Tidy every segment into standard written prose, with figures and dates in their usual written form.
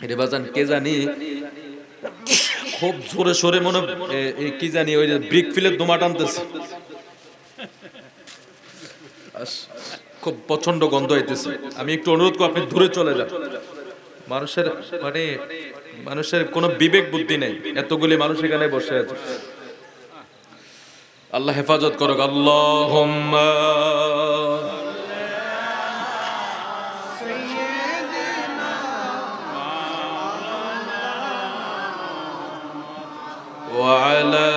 রে বাজান কে জানি খুব জোরে সোরে মনে কি জানি ওই যে ব্রিক ফিলের দোমা টানতেছে, খুব প্রচন্ড গন্ধ হইতেছে। আমি একটু অনুরোধ করব আপনি দূরে চলে যান। মানুষের মানে মানুষের কোনো বিবেক বুদ্ধি নেই, এতগুলি মানুষ এখানে বসে আছে। আল্লাহ হেফাজত করুক। আল্লাহুম্মা ওয়া আলা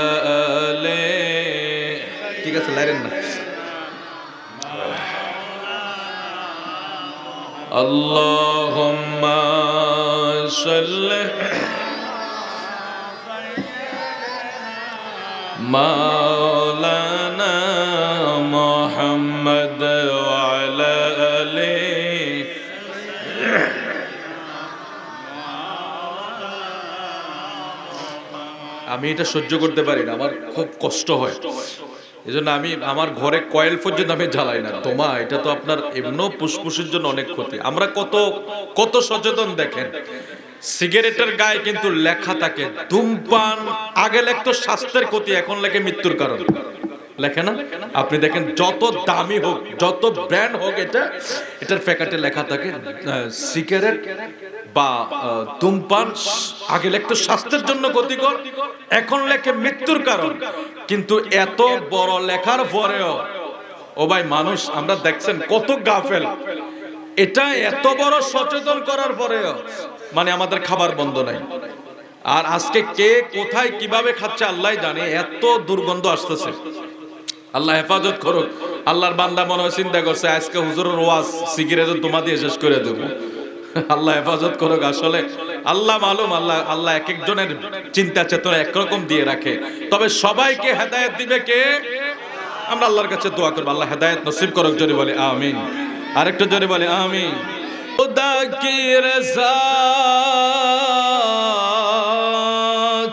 আলি, ঠিক আছে লাইরেন না। আল্লাহুম্মা সাল্লি মাওলানা মুহাম্মদ ওয়া আলা আলি। আমি এটা সহ্য করতে পারি না, আমার খুব কষ্ট হয়। এই জন্য আমি আমার ঘরে কয়েল পর্যন্ত আমি জ্বালাই না। তোমা এটা তো আপনার এমনও ফুসফুসের জন্য অনেক ক্ষতি। আমরা কত কত সচেতন দেখেন, সিগারেটের গায়ে কিন্তু লেখা থাকে ধূমপান আগে লেখতো স্বাস্থ্যের ক্ষতি, এখন লেখে মৃত্যুর কারণ, লেখে না? আপনি দেখেন যত দামি হোক যত ব্র্যান্ড হোক এটার প্যাকেটে লেখা থাকে সিগারেট বা ধূমপান আগে লেখতো স্বাস্থ্যের জন্য ক্ষতিকর, এখন লেখে মৃত্যুর কারণ। কিন্তু এত বড় লেখার পরেও ও ভাই মানুষ আমরা দেখছেন কত গাফেল, এটা এত বড় সচেতন করার পরেও মানে আমাদের খাবার বন্ধ নাই। আর আজকে কে কোথায় কিভাবে খাচ্ছে আল্লাহ জানে, এত দুর্গন্ধ আসতেছে। আল্লাহ হেফাজত করুক। আল্লাহর বান্দা মনে হয় চিন্তা করছে আজকে হুজুরের ওয়াজ সিগারেটের তোমা দিয়ে শেষ করে দেব। আল্লাহ হেফাজত করুক। আসলে আল্লাহ মালুম, আল্লাহ এক একজনের চিন্তা চেতনা একরকম দিয়ে রাখে, তবে সবাইকে হেদায়েত দিবে কে? আমরা আল্লাহর কাছে দোয়া করব আল্লাহ হেদায়েত নসিব করুক। জোরে বলে আমিন। আরেকটু জোরে বলে আমিন। खुदा की रज़ा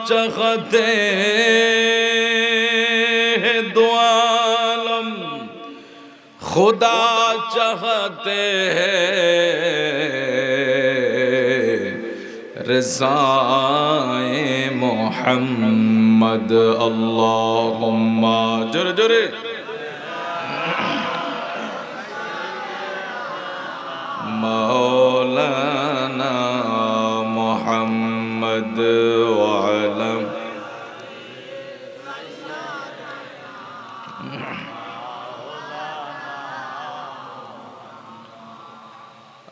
चाहते हैं दो आलम, खुदा चाहते हैं रज़ाए मोहम्मद। अल्लाहुम्मा जोरे जोरे मौलाना मोहम्मद वालम।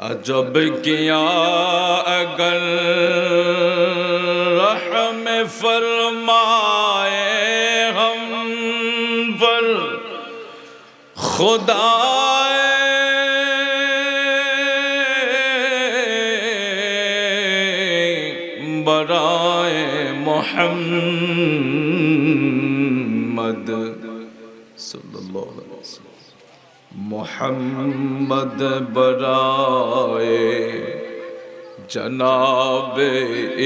अजब किया अगर रहम फरमाए हम पर खुदा बराए मोहम्मद सल्लल्लाहु अलैहि वसल्लम, मोहम्मद बराए जनाबे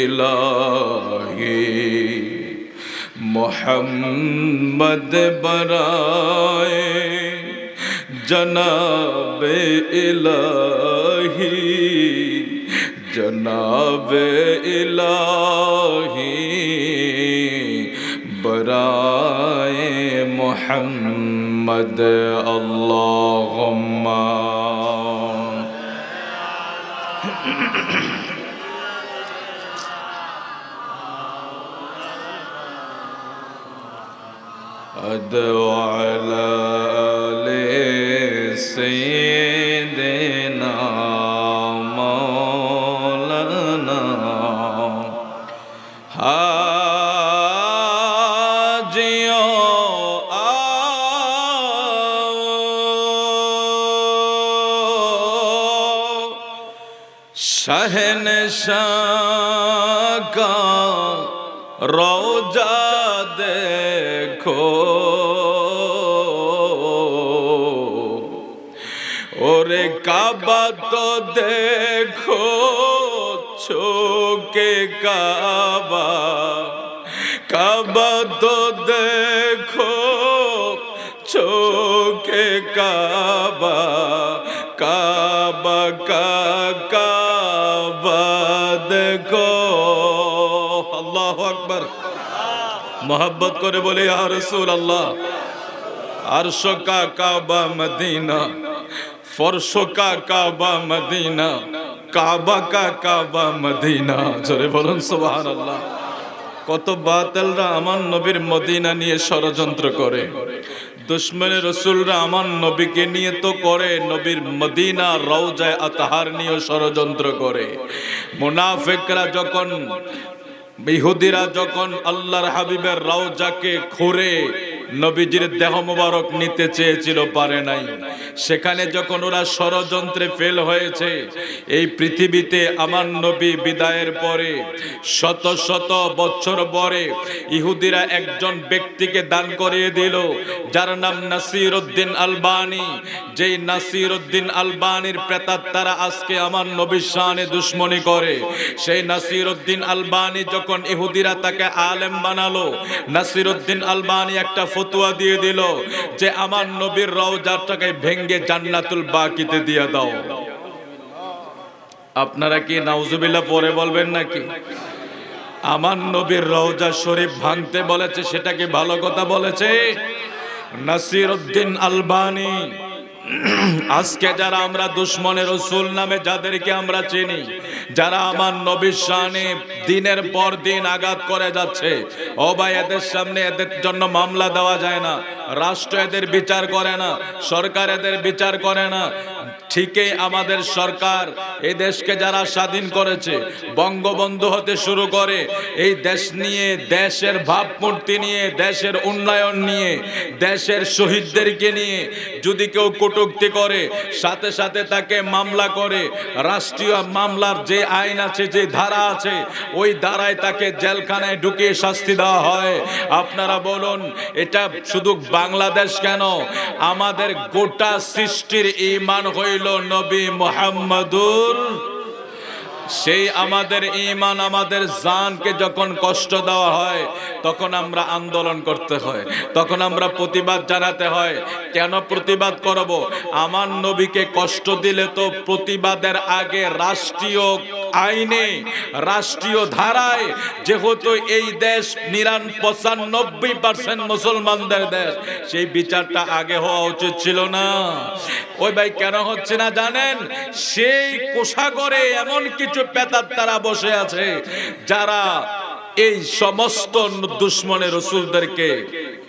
इलाही, मोहम्मद बराए जनाबे इलाही, जनाबे इलाही बराए मोहम्मद। अल्लाहुम्मा अदअला ले सय्यिदना मौलाना हाजियों शहंशाह का रोजा देखो और काबा तो देखो छू के काबा, काबा तो देखो छू के काबा, काबा का काबा দেখো। আল্লাহু আকবার। मोहब्बत करे बोले या रसूल अल्लाह। अर्श का काबा मदीना, फर्श का काबा मदीना, काबा का काबा मदीना। जोरे बोलुन सुभान अल्लाह। কত বাতিলরা আমার নবীর মদিনা নিয়ে ষড়যন্ত্র করে, দুশমনে রাসূলরা আমার নবীকে নিয়ে তো করে, নবীর মদিনা রওজায়ে আতহার নিয়ে ষড়যন্ত্র করে। মুনাফিকরা যখন, ইহুদিরা যখন আল্লাহর হাবিবের রওজাকে খুঁড়ে নবীজির দেহ মোবারক নিতে চেয়েছিল, পারে নাই। সেখানে যখন ওরা ষড়যন্ত্রে ফেল হয়েছে, এই পৃথিবীতে আমার নবী বিদায়ের পরে শত শত বছর পরে ইহুদিরা একজন ব্যক্তিকে দান করিয়ে দিল, যার নাম নাসিরউদ্দিন আলবানী। যেই নাসিরউদ্দিন আলবানীর প্রেতাত্মারা আজকে আমার নবীর শানে দুশমনি করে। সেই নাসিরউদ্দিন আলবানী যখন ইহুদিরা তাকে আলেম বানালো, নাসিরউদ্দিন আলবানী একটা ফতোয়া দিয়ে দিল যে আমার নবীর রওজাটাকে ভেঙ্গে জান্নাতুল বাকিতে দিয়ে দাও। আপনারা কি নাউজুবিল্লাহ পরে বলবেন নাকি? আমার নবীর রওজা শরীফ ভাঙতে বলেছে, সেটা কি ভালো কথা বলেছে? নাসিরউদ্দিন আলবানী। আজকে যারা আমরা দুশমনের রাসূল নামে যাদেরকে আমরা চিনি, যারা আমার নবীর শানে দিনের পর দিন আঘাত করে যাচ্ছে, ও ভাই, এদের সামনে এদের জন্য মামলা দেওয়া যায় না, রাষ্ট্র এদের বিচার করে না, সরকার এদের বিচার করে না। ঠিকই আমাদের সরকার এই দেশকে যারা স্বাধীন করেছে, বঙ্গবন্ধু হতে শুরু করে এই দেশ নিয়ে, দেশের ভাবমূর্তি নিয়ে, দেশের উন্নয়ন নিয়ে, দেশের শহীদদেরকে নিয়ে যদি কেউ কটূক্তি করে, সাথে সাথে তাকে মামলা করে। রাষ্ট্রীয় মামলার যে আইন আছে, যে ধারা আছে, ওই ধারায় তাকে জেলখানায় ঢুকিয়ে শাস্তি দেওয়া হয়। আপনারা বলুন, এটা শুধু বাংলাদেশ কেন, আমাদের গোটা সৃষ্টির ঈমান হইল নবী মুহাম্মদুর। সেই আমাদের ঈমান, আমাদের জানকে যখন কষ্ট দেওয়া হয়, তখন আমরা আন্দোলন করতে হয়, তখন আমরা প্রতিবাদ জানাতে হয়। কেন প্রতিবাদ করব? আমার নবীকে কষ্ট দিলে তো প্রতিবাদের আগে রাষ্ট্রীয় আইনে, রাষ্ট্রীয় ধারায়, যেহেতু এই দেশ 95% মুসলমানদের দেশ, সেই বিচারটা আগে হওয়া উচিত ছিল না? ওই ভাই কেন হচ্ছে না জানেন? সেই কোষাগরে এমন কিছু পেতাত্তারা বসে আছে যারা এই সমস্ত দুশমনের রাসূলদেরকে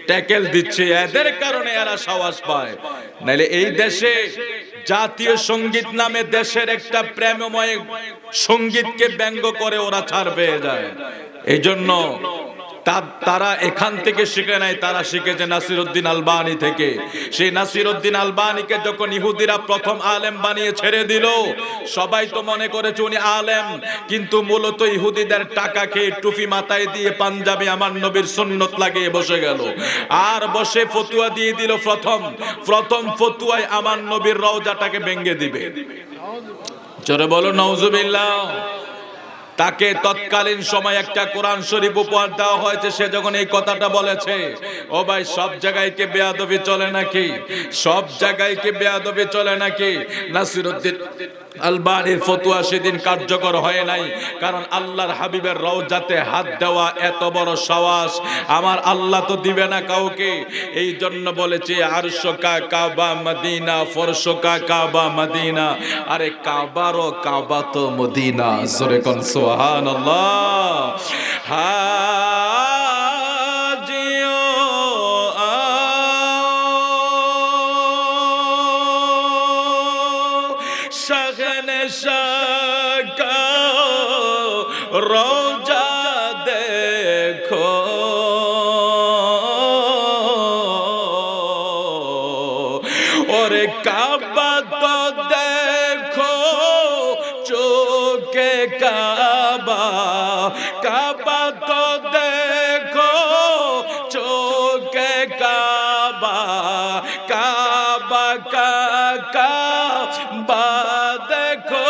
ট্যাকেল দিচ্ছে। এদের কারণে এরা সাহস পায়। নাইলে এই দেশে জাতীয় সঙ্গীত নামে দেশের একটা প্রেমময় সঙ্গীতকে ব্যঙ্গ করে ওরা ছাড় পেয়ে যায়। এই জন্য তারা এখান থেকে শিখে নাই, তারা শিখেছে নাসিরউদ্দিন আলবানী থেকে। সেই নাসিরউদ্দিন আলবানীকে যখন ইহুদিরা প্রথম আলেম বানিয়ে ছেড়ে দিল, সবাই তো মনে করেছে উনি আলেম, কিন্তু মূলত ইহুদিদের টাকা খেয়ে টুপি মাথায় দিয়ে পাঞ্জাবি আমার নবীর সুন্নত লাগিয়ে বসে গেল। আর বসে ফতুয়া দিয়ে দিল, প্রথম ফতুয়ায় আমার নবীর রওজাটাকে ভেঙে দিবে। জোরে বলো নাউজুবিল্লাহ। তাকে তৎকালীন সময় একটা কোরআন শরীফ উপহার দেওয়া হয়েছে। সে যখন এই কথাটা বলেছে, ও ভাই, সব জায়গায় কি বেয়াদবি চলে নাকি? সব জায়গায় কি বেয়াদবি চলে নাকি? নাসিরউদ্দিন আলবানীর ফতোয়া সেদিন কার্যকর হয় নাই, কারণ আল্লাহর হাবিবের রওজাতে হাত দেওয়া এত বড় সাহস আমার আল্লাহ তো দিবে না কাউকে। এই জন্য বলেছে আরশ কা কাবা মদিনা, ফরশ কা কাবা মদিনা। আরে কাবারও কাবা তো মদিনা। জোরে কোন সুবহানাল্লাহ। হাজিও শগনে শাকা রওজা দেখো, ওরে কাবা তো দেখো চোখে, কাবা কাবা তো দেখো চোখে, কাবা কাবা কাবা দেখো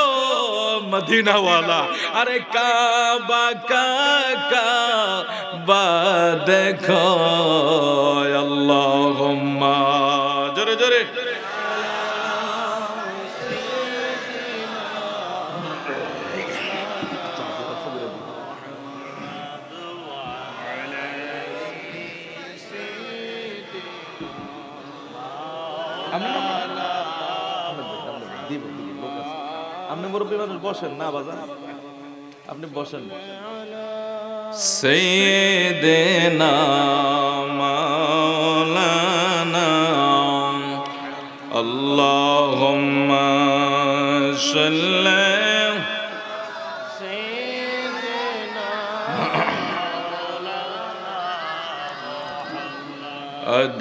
মদিনা ওয়ালা। আরে কাবা কাবা দেখো। আল্লাহুম্মা, জোরে জোরে। আপনি মুরব্বী মানুষ, বসেন না বাজান, আপনি বসেন। সাইয়্যিদিনা মাওলানা আল্লাহুম্মা সাল্লি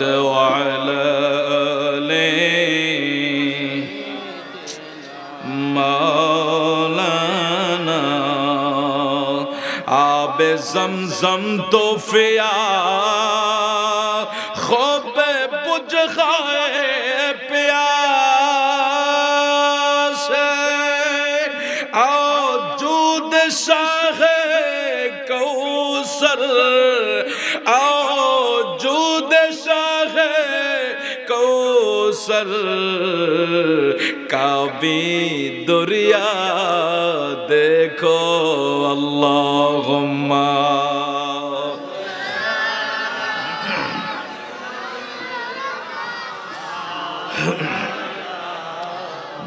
وعلى آله مولانا آب زمزم تو فیا خوب بجھ خائے پیاس آؤ جود شاہ کوثر آؤ جود شاہ کوثر کا بھی دریا دیکھو اللہم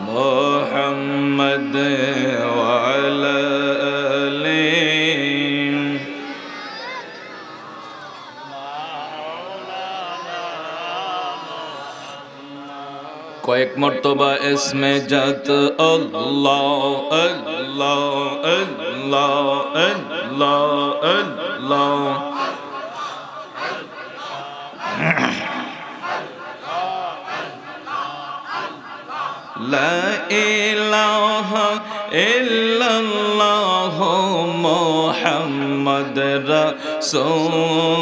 محمد وعلى آله কয়েক মর্তবা ইসমে জাত আল্লাহ আল্লাহ আল্লাহ আল্লাহ আল্লাহ লা ইলাহা ইল্লাল্লাহ মুহাম্মদ রাসূল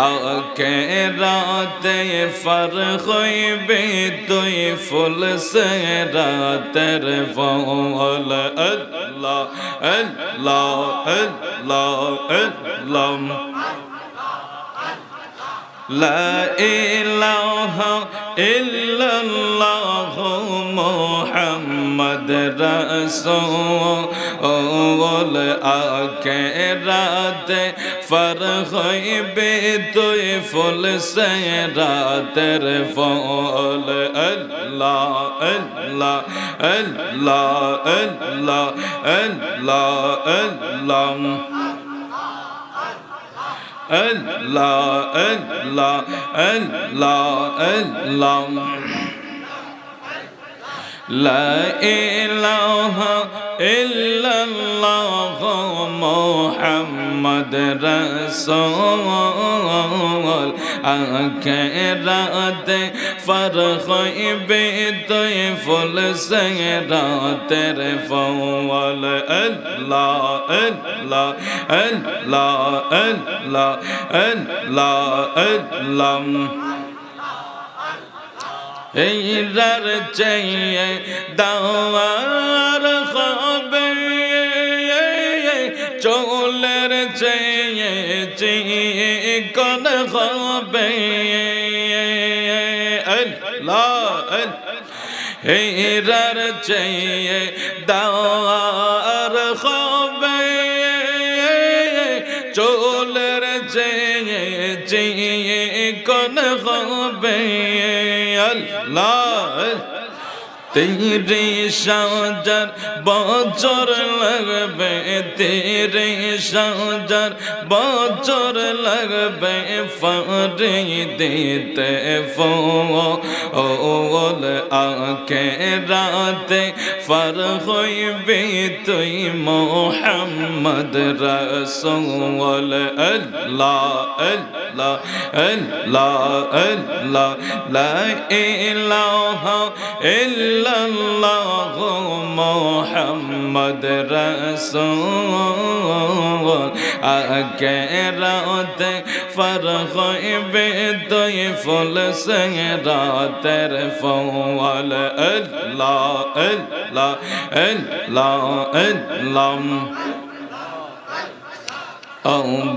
আকে রাতে ফরখইবে তুই ফুল সে রাতের ফল আল্লাহ আল্লাহ আল্লাহ আল্লাহ লা ইলাহা ইল্লাল্লাহ মুহাম্মদ রাসূল আকে রাতে ফরখইবে তুই ফুল সে রাতের ফল আল্লাহ আল্লাহ আল্লাহ আল্লাহ আল্লাহ আল্লাহ Allah, Allah, Allah, Allah. La ilaha illallah Muhammad Rasul আকে রাতে ফরখইবে তুই ফুল সে রাতের ফল আল্লাহ আল্লাহ আল্লাহ আল্লাহ আল্লাহ আল্লাহ এই রার চাইয়ে দাওয়ার খাবে চোলের চাইয়ে চিকন খাবে আল্লাহ এই রার চাইয়ে দাওয়ার খাবে চোলের চাইয়ে চিকন খাবে আল্লাহ তেরে সাজার বছর লাগবে তেরে সাজার বছর লাগবে ফারে দিতে ফল আকে রাতে ফার হইবে তুই মুহাম্মদ রাসূল আল্লাহ আল্লাহ আল্লাহ আল্লাহ লা ইলাহা ইল্লাল্লাহ মুহাম্মদ রাসূল আকে রাতে ফর হইবে তুই ফুল সে রাতের ফল আল্লাহ আল্লাহ আল্লাহ আল্লাহ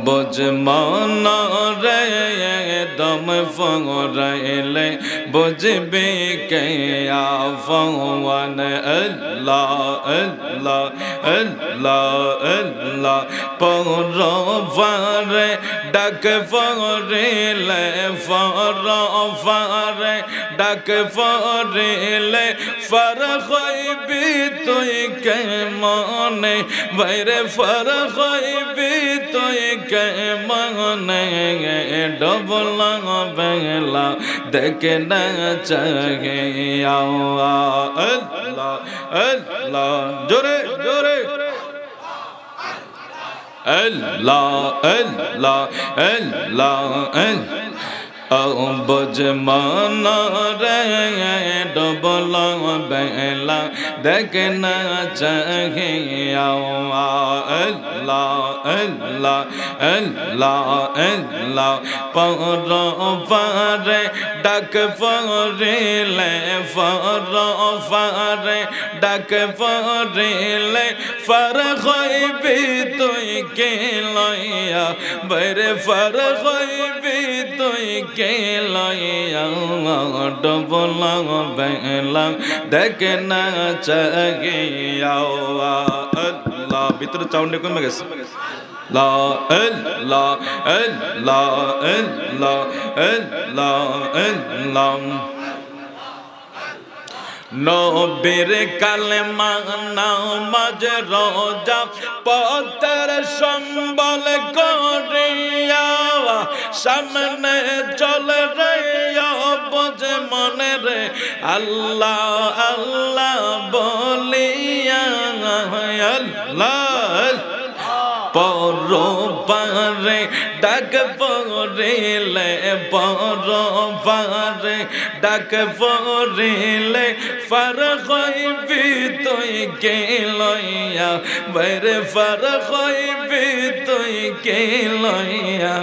বুঝ মন রে দম ফরাইলে বুঝবে কে আফওয়ান আল্লাহ আল্লাহ আল্লাহ আল্লাহ পরফারে ডাক ফরিলে ফরফারে ডাক ফরিলে ফর হইবি তুই কে মনে বাইরে ফর হইবি তুই কে মনে ডবলা বেলা দেখে না চাহে আল্লাহ আল্লাহ জোরে জোরে আল্লাহ আল্লাহ আল্লাহ বুঝ মন রে ডবলা বেলা দেখে না চাহে আল্লাহ আল্লাহ আল্লাহ আল্লাহ পরফারে ডাক ফরিলে ফরফারে ডাক ফরিলে ফর হইবি তুই কে লইয়া বাইরে ফর হইবি তুই কে লইয়া ডবলা বেলা দেখে না চাহে আল্লাহ ভিতরে চাউন্ডে কমে গেছে লা আল্লাহ আল্লাহ আল্লাহ আল্লাহ আল্লাহ নবীর কালেমা নামাজ রোজা পথের সম্বল করিয়া সামনে চলে রে বুঝ মনে রে আল্লাহ আল্লাহ বলিয়া আল্লাহ পরফারে ডাক ফরিলে পরফারে ডাক ফরিলে ফর হইবি তুই কে লইয়া বাইরে ফর হইবি তুই কে লইয়া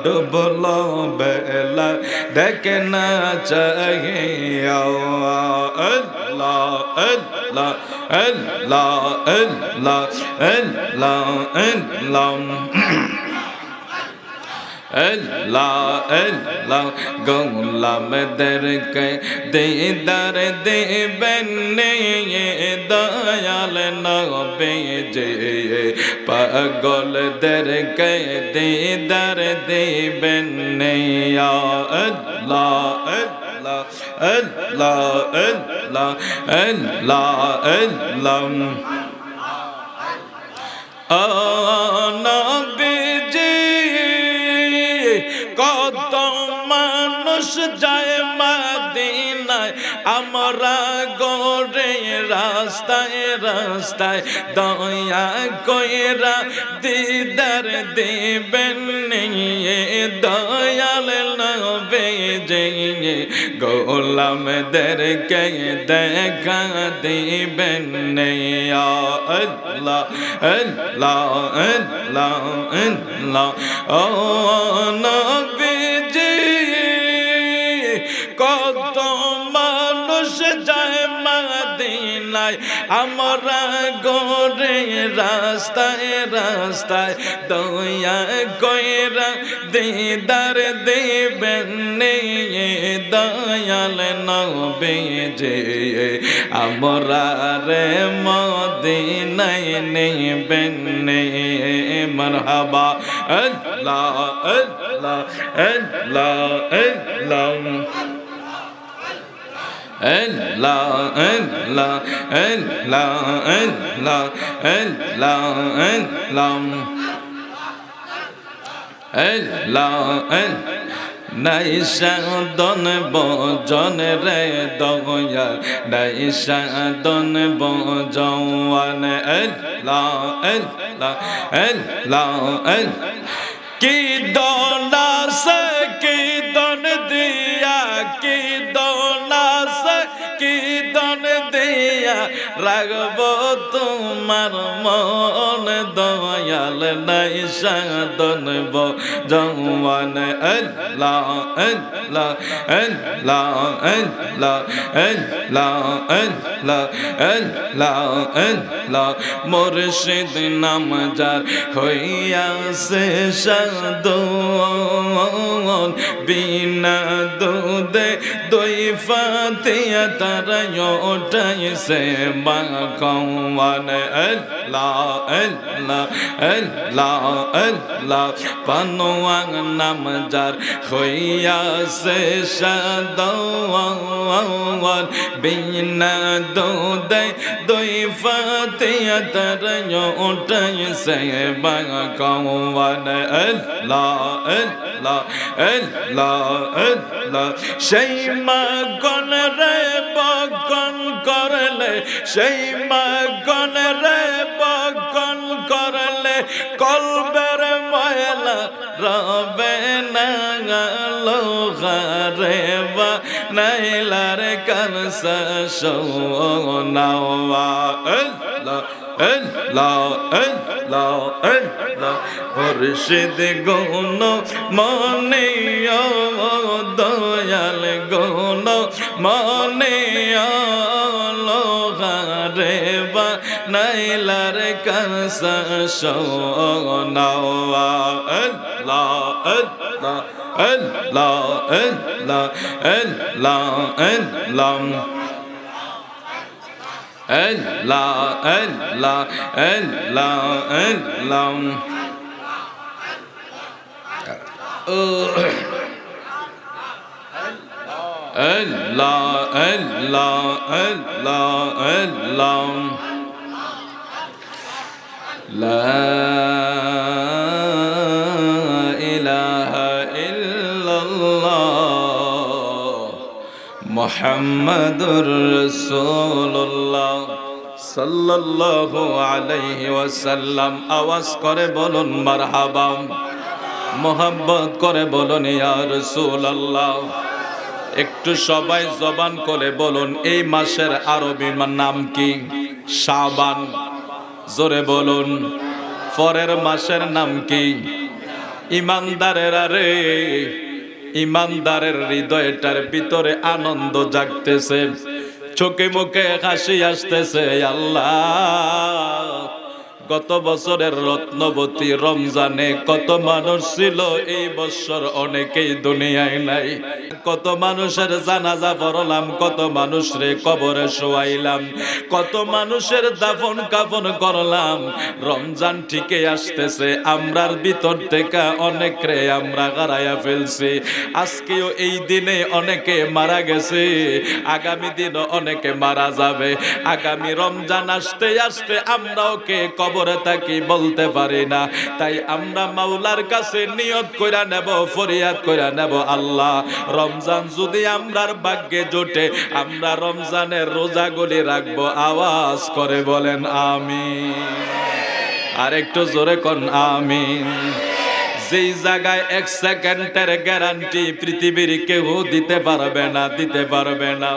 ডুবলা বেলা দেখে না চাহে আল্লাহ আল্লাহ আল্লাহ আল্লাহ আল্লাহ আল্লাহ আল্লাহ গোলামদেরকে দিদার দেবেন দয়াল নবী যে পাগলদেরকে দিদার দেবেন আল্লাহ আল্লাহ আল্লাহ আল্লাহ আল্লাহ আল্লাহ নবীজি কত মানুষ যায় মদিনায় আমরা গোরে রাস্তায় রাস্তায় দয়া কইরা দিদার দেবেন দয়াল নবীজি গোলামদেরকে দেখা দিবেন আল্লাহ আল্লাহ আল্লাহ আল্লাহ ও নবীজি কত মানুষ যায় মদিনায় আমরা গোরে রাস্তায় রাস্তায় দয়া কইরা দিদার দেবেন দয়াল নবীজি আমরা রে মদিনায় নেবেন মারহাবা আল্লাহ আল্লাহ আল্লাহ আল্লাহ আল্লাহ আল্লাহ আল্লাহ আল্লাহ আল্লাহ আল্লাহ আল্লাহ নাই সাধন বজন রে দয়াল নাই সাধন বজন আল্লাহ আল্লাহ আল্লাহ কি দৌলত কি দন দিয়া কি দৌলত কি দন দিয়া রাখব তোমার মন দয়াল দয়াল নাই সাধন জওয়ান আল্লাহ আল্লাহ আল্লাহ আল্লাহ আল্লাহ আল্লাহ আল্লাহ আল্লাহ মুর্শিদ নাম যার হইয়াছে সাধন বিনা দুধে দই ফাতিয়া তারা ওঠাইছে মাখাওয়ান আল্লাহ আল্লাহ আল্লাহ আল্লাহ পানোয়াং নাম যার হইয়াছে সাধন বিনা দুধে দই ফাতিয়া তারা ওঠাইছে মাখাওয়ান আল্লাহ আল্লাহ আল্লাহ আল্লাহ সেই মাগন রে বকন করলে সেই মাগন রে বকন করলে কলবের ময়লা রবে না লোহারে বা নাইলার কানসা সোনাওয়া আল্লাহ আল্লাহ আল্লাহ আল্লাহ মুর্শিদ গুণ মনে দয়াল গুণ মনে লোহারে বা নাইলার কানসা সোনাওয়া আল্লাহ আল্লাহ আল্লাহ আল্লাহ আল্লাহ আল্লাহ Allah, Allah, Allah, Allah. Allah, Allah, Allah, Allah. La ilaha illallah Muhammadur Rasulullah সাল্লাল্লাহু আলাইহি ওয়াসাল্লাম। আওয়াজ করে বলুন মারহাবা, মোহাব্বত করে বলুন ইয়া রাসূলুল্লাহ। একটু সবাই জবান করে বলুন এই মাসের আরবি নাম কি? শাবান। জোরে বলুন। পরের মাসের নাম কি? ইমানদারেরা রে, ইমানদারের হৃদয়টার ভিতরে আনন্দ জাগতেছে, চোখে মুখে হাসি আসতেছে। আল্লাহ, গত বছরের রত্নবতী রমজানে কত মানুষ ছিল, এই বছর অনেকেই দুনিয়ায় নাই। কত মানুষের জানাজা পড়লাম, কত মানুষরে কবরে শোয়াইলাম, কত মানুষের দাফন কাফন করলাম। রমজান ঠিকই আসতেছে, আমরার ভিতর থেকে অনেকরে আমরা হারাইয়া ফেলছি। আজকেও এই দিনে অনেকে মারা গেছে, আগামী দিনও অনেকে মারা যাবে। আগামী রমজান আসতে আসতে আমরাও কে কবরে থাকি বলতে পারি না। তাই আমরা মাওলার কাছে নিয়ত কইরা নেব, ফরিয়াদ কইরা নেব, আল্লাহ রমজান যদি আমরার ভাগ্যে জোটে, আমরা রমজানের রোজাগুলি রাখবো। আওয়াজ করে বলেন আমিন। আর একটু জোরে কোন আমিন। যেই জায়গায় 1 সেকেন্ডের গ্যারান্টি পৃথিবীর কেউ দিতে পারবে না, দিতে পারবে না।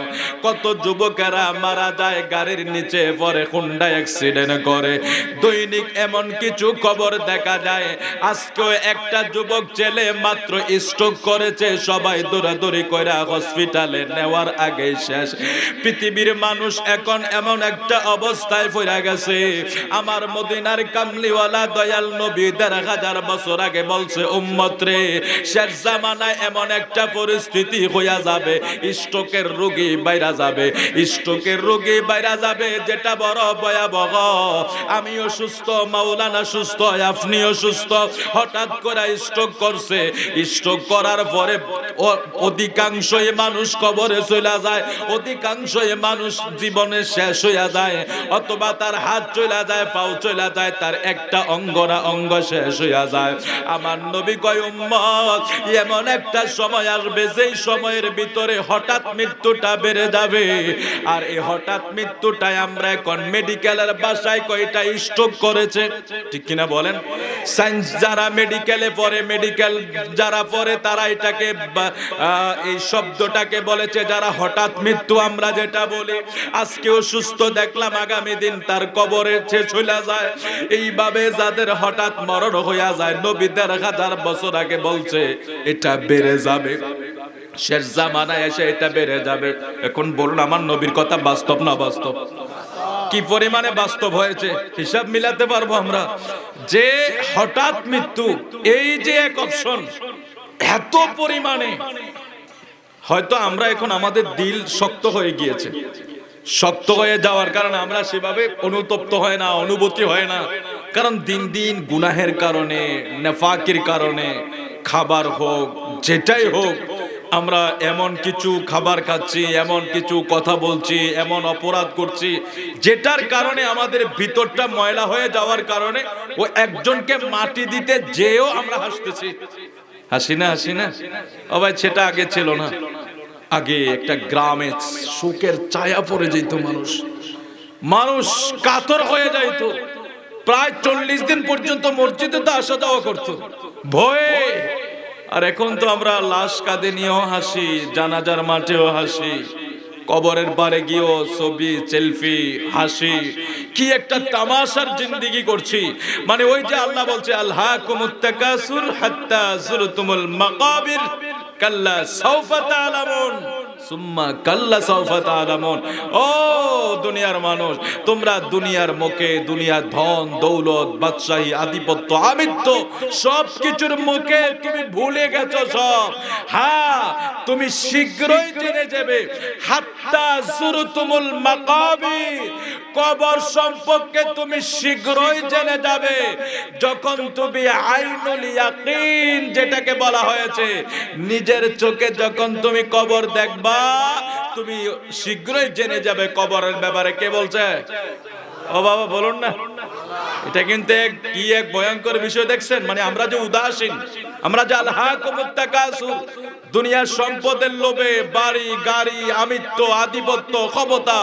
কত যুবকেরা মারা যায় গাড়ির নিচে পরে, হুন্ডা অ্যাক্সিডেন্ট করে। দৈনিক এমন কিছু খবর দেখা যায়। আজকেও একটা যুবক ছেলে মাত্র স্ট্রোক করেছে, সবাই দৌড়াদৌড়ি কইরা হসপিটালে নেওয়ার আগেই শেষ। পৃথিবীর মানুষ এখন এমন একটা অবস্থায় পড়ে গেছে। আমার মদিনার কামলিওয়ালা দয়াল নবী 1000 বছর আগে বলছে, উম্মত রে, শেষ জামানায় এমন একটা পরিস্থিতি হইয়া যাবে, স্ট্রোকের রোগী বাইরা যাবে, স্ট্রোকের রোগী বাইরা যাবে, যেটা বড় ভয়াবহ। আমিও সুস্থ, মাওলানা সুস্থ, আপনিও সুস্থ, হঠাৎ করে স্ট্রোক করছে। স্ট্রোক করার পরে অধিকাংশই মানুষ কবরে চলে যায়, অধিকাংশই মানুষ জীবনে শেষ হইয়া যায়, অথবা তার হাত চলে যায়, পাও চলে যায়, তার একটা অঙ্গ না অঙ্গ শেষ হইয়া যায়। আমার আমার নবী কয় উম্মত এমন একটা সময় আসবে যেই সময়ের ভিতরে হঠাৎ মৃত্যুটা বেড়ে যাবে। আর এই হঠাৎ মৃত্যুটাই আমরা এখন মেডিকেলের ভাষায় কয়টা স্ট্রোক করেছে, ঠিক কিনা বলেন? সায়েন্স যারা মেডিকেলে পড়ে, মেডিকেল যারা পড়ে তারা এটাকে এই শব্দটাকে বলেছে যারা হঠাৎ মৃত্যু আমরা যেটা বলি। আজকেও সুস্থ দেখলাম, আগামী দিন তার কবরে শেষ হইয়া যায়। এইভাবে যাদের হঠাৎ মরণ হইয়া যায়, নবী ১,৫০০ বছর আগে বলছে এটা বেড়ে যাবে, শেষ জামানায় এসে এটা বেড়ে যাবে। এখন বলুন আমার নবীর কথা বাস্তব না বাস্তব? কি পরিমাণে বাস্তব হয়েছে হিসাব মিলাতে পারবো আমরা? যে হঠাৎ মৃত্যু, এই যে এক অপশন, এত পরিমাণে হয়তো আমরা এখন আমাদের দিল শক্ত হয়ে গিয়েছে। শক্ত হয়ে যাওয়ার কারণে আমরা সেভাবে অনুতপ্ত হয় না, অনুভূতি হয় না। কারণ দিন দিন গুনাহের কারণে, নেফাকির কারণে, খাবার হোক যেটাই হোক, আমরা এমন কিছু খাবার খাচ্ছি, এমন কিছু কথা বলছি, এমন অপরাধ করছি যেটার কারণে আমাদের ভিতরটা ময়লা হয়ে যাওয়ার কারণে ও একজনকে মাটি দিতে যেও আমরা হাসতেছি। হাসি না, হাসি না? ও ভাই সেটা আগে ছিল না। আগে একটা গ্রামে শোকের ছায়া পড়ে যেত, মানুষ কাতর হয়ে যাইত, প্রায় 40 দিন পর্যন্ত মসজিদে তো আসা যাওয়া করতো ভয়ে। আর এখন তো আমরা লাশ কাঁধে নিয়েও হাসি, জানাজার মাঠেও হাসি, কবরের পারে গিয়েও ছবি সেলফি হাসি। কি একটা তামাশার জিন্দেগি করছি। মানে ওই যে আল্লাহ বলছে আলহাকুমুত তাকাসুর হাত্তা যুরতুমুল মাকাবির কাল্লা সাউফা তা'লামুন সুম্মা কাল্লা সাউফা তা'লামুন। ও দুনিয়ার মানুষ, তোমরা দুনিয়ার মুখে, দুনিয়ার ধন দৌলত, বাদশাহী, আধিপত্য, আমিত্ব সব কিছুর মুখে তুমি ভুলে গেছো সব। হ্যাঁ, তুমি শীঘ্রই জেনে যাবে হাত্তা যুরতুমুল মাকাবির, কবর সম্পর্কে তুমি শীঘ্রই জেনে যাবে যখন তুমি আইনুল ইয়াকিন যেটাকে বলা হয়েছে, নিজের চোখে যখন তুমি কবর দেখবা তুমি শীঘ্রই জেনে যাবে কবরের ব্যাপারে। কে বলছে? ও বাবা বলুন না। এটা কিন্তু কি এক ভয়ঙ্কর বিষয় দেখছেন। মানে আমরা যে উদাসীন, আমরা যে আলহাকুমুত তাকাসুর, দুনিয়ার সম্পদের লোভে, বাড়ি গাড়ি, আমিত্ব, আধিপত্য, ক্ষমতা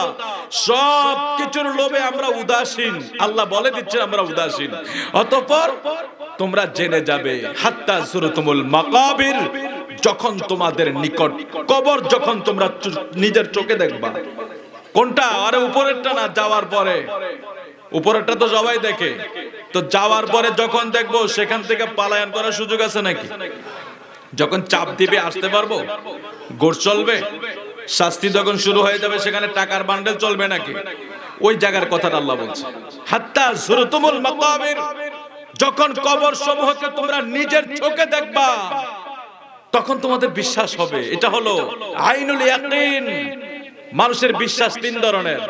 সব কিছুর লোভে আমরা উদাসীন। আল্লাহ বলে দিচ্ছেন আমরা উদাসীন। অতঃপর তোমরা জেনে যাবে হাত্তা যুরতুমুল মাকাবির, যখন তোমাদের নিকট কবর যখন তোমরা নিজের চোখে দেখবা। কোনটা? আরে উপরেরটা না, যাওয়ার পরে। উপরেরটা তো সবাই দেখে, তো যাওয়ার পরে যখন দেখবো সেখান থেকে পালায়ন করার সুযোগ আছে নাকি? যখন চাপ দিবে আসতে পারবো? গোর চলবে? শাস্তি যখন শুরু হয়ে যাবে সেখানে টাকার বান্ডেল চলবে নাকি? ওই জায়গার কথাটা আল্লাহ বলছে হাত্তা যুরতুমুল মাকাবির, যখন কবর সমূহকে তোমরা নিজের চোখে দেখবা তখন তোমাদের বিশ্বাস হবে। এটা হলো আইনুল ইয়াকিন। মানুষের বিশ্বাস তিন ধরনের।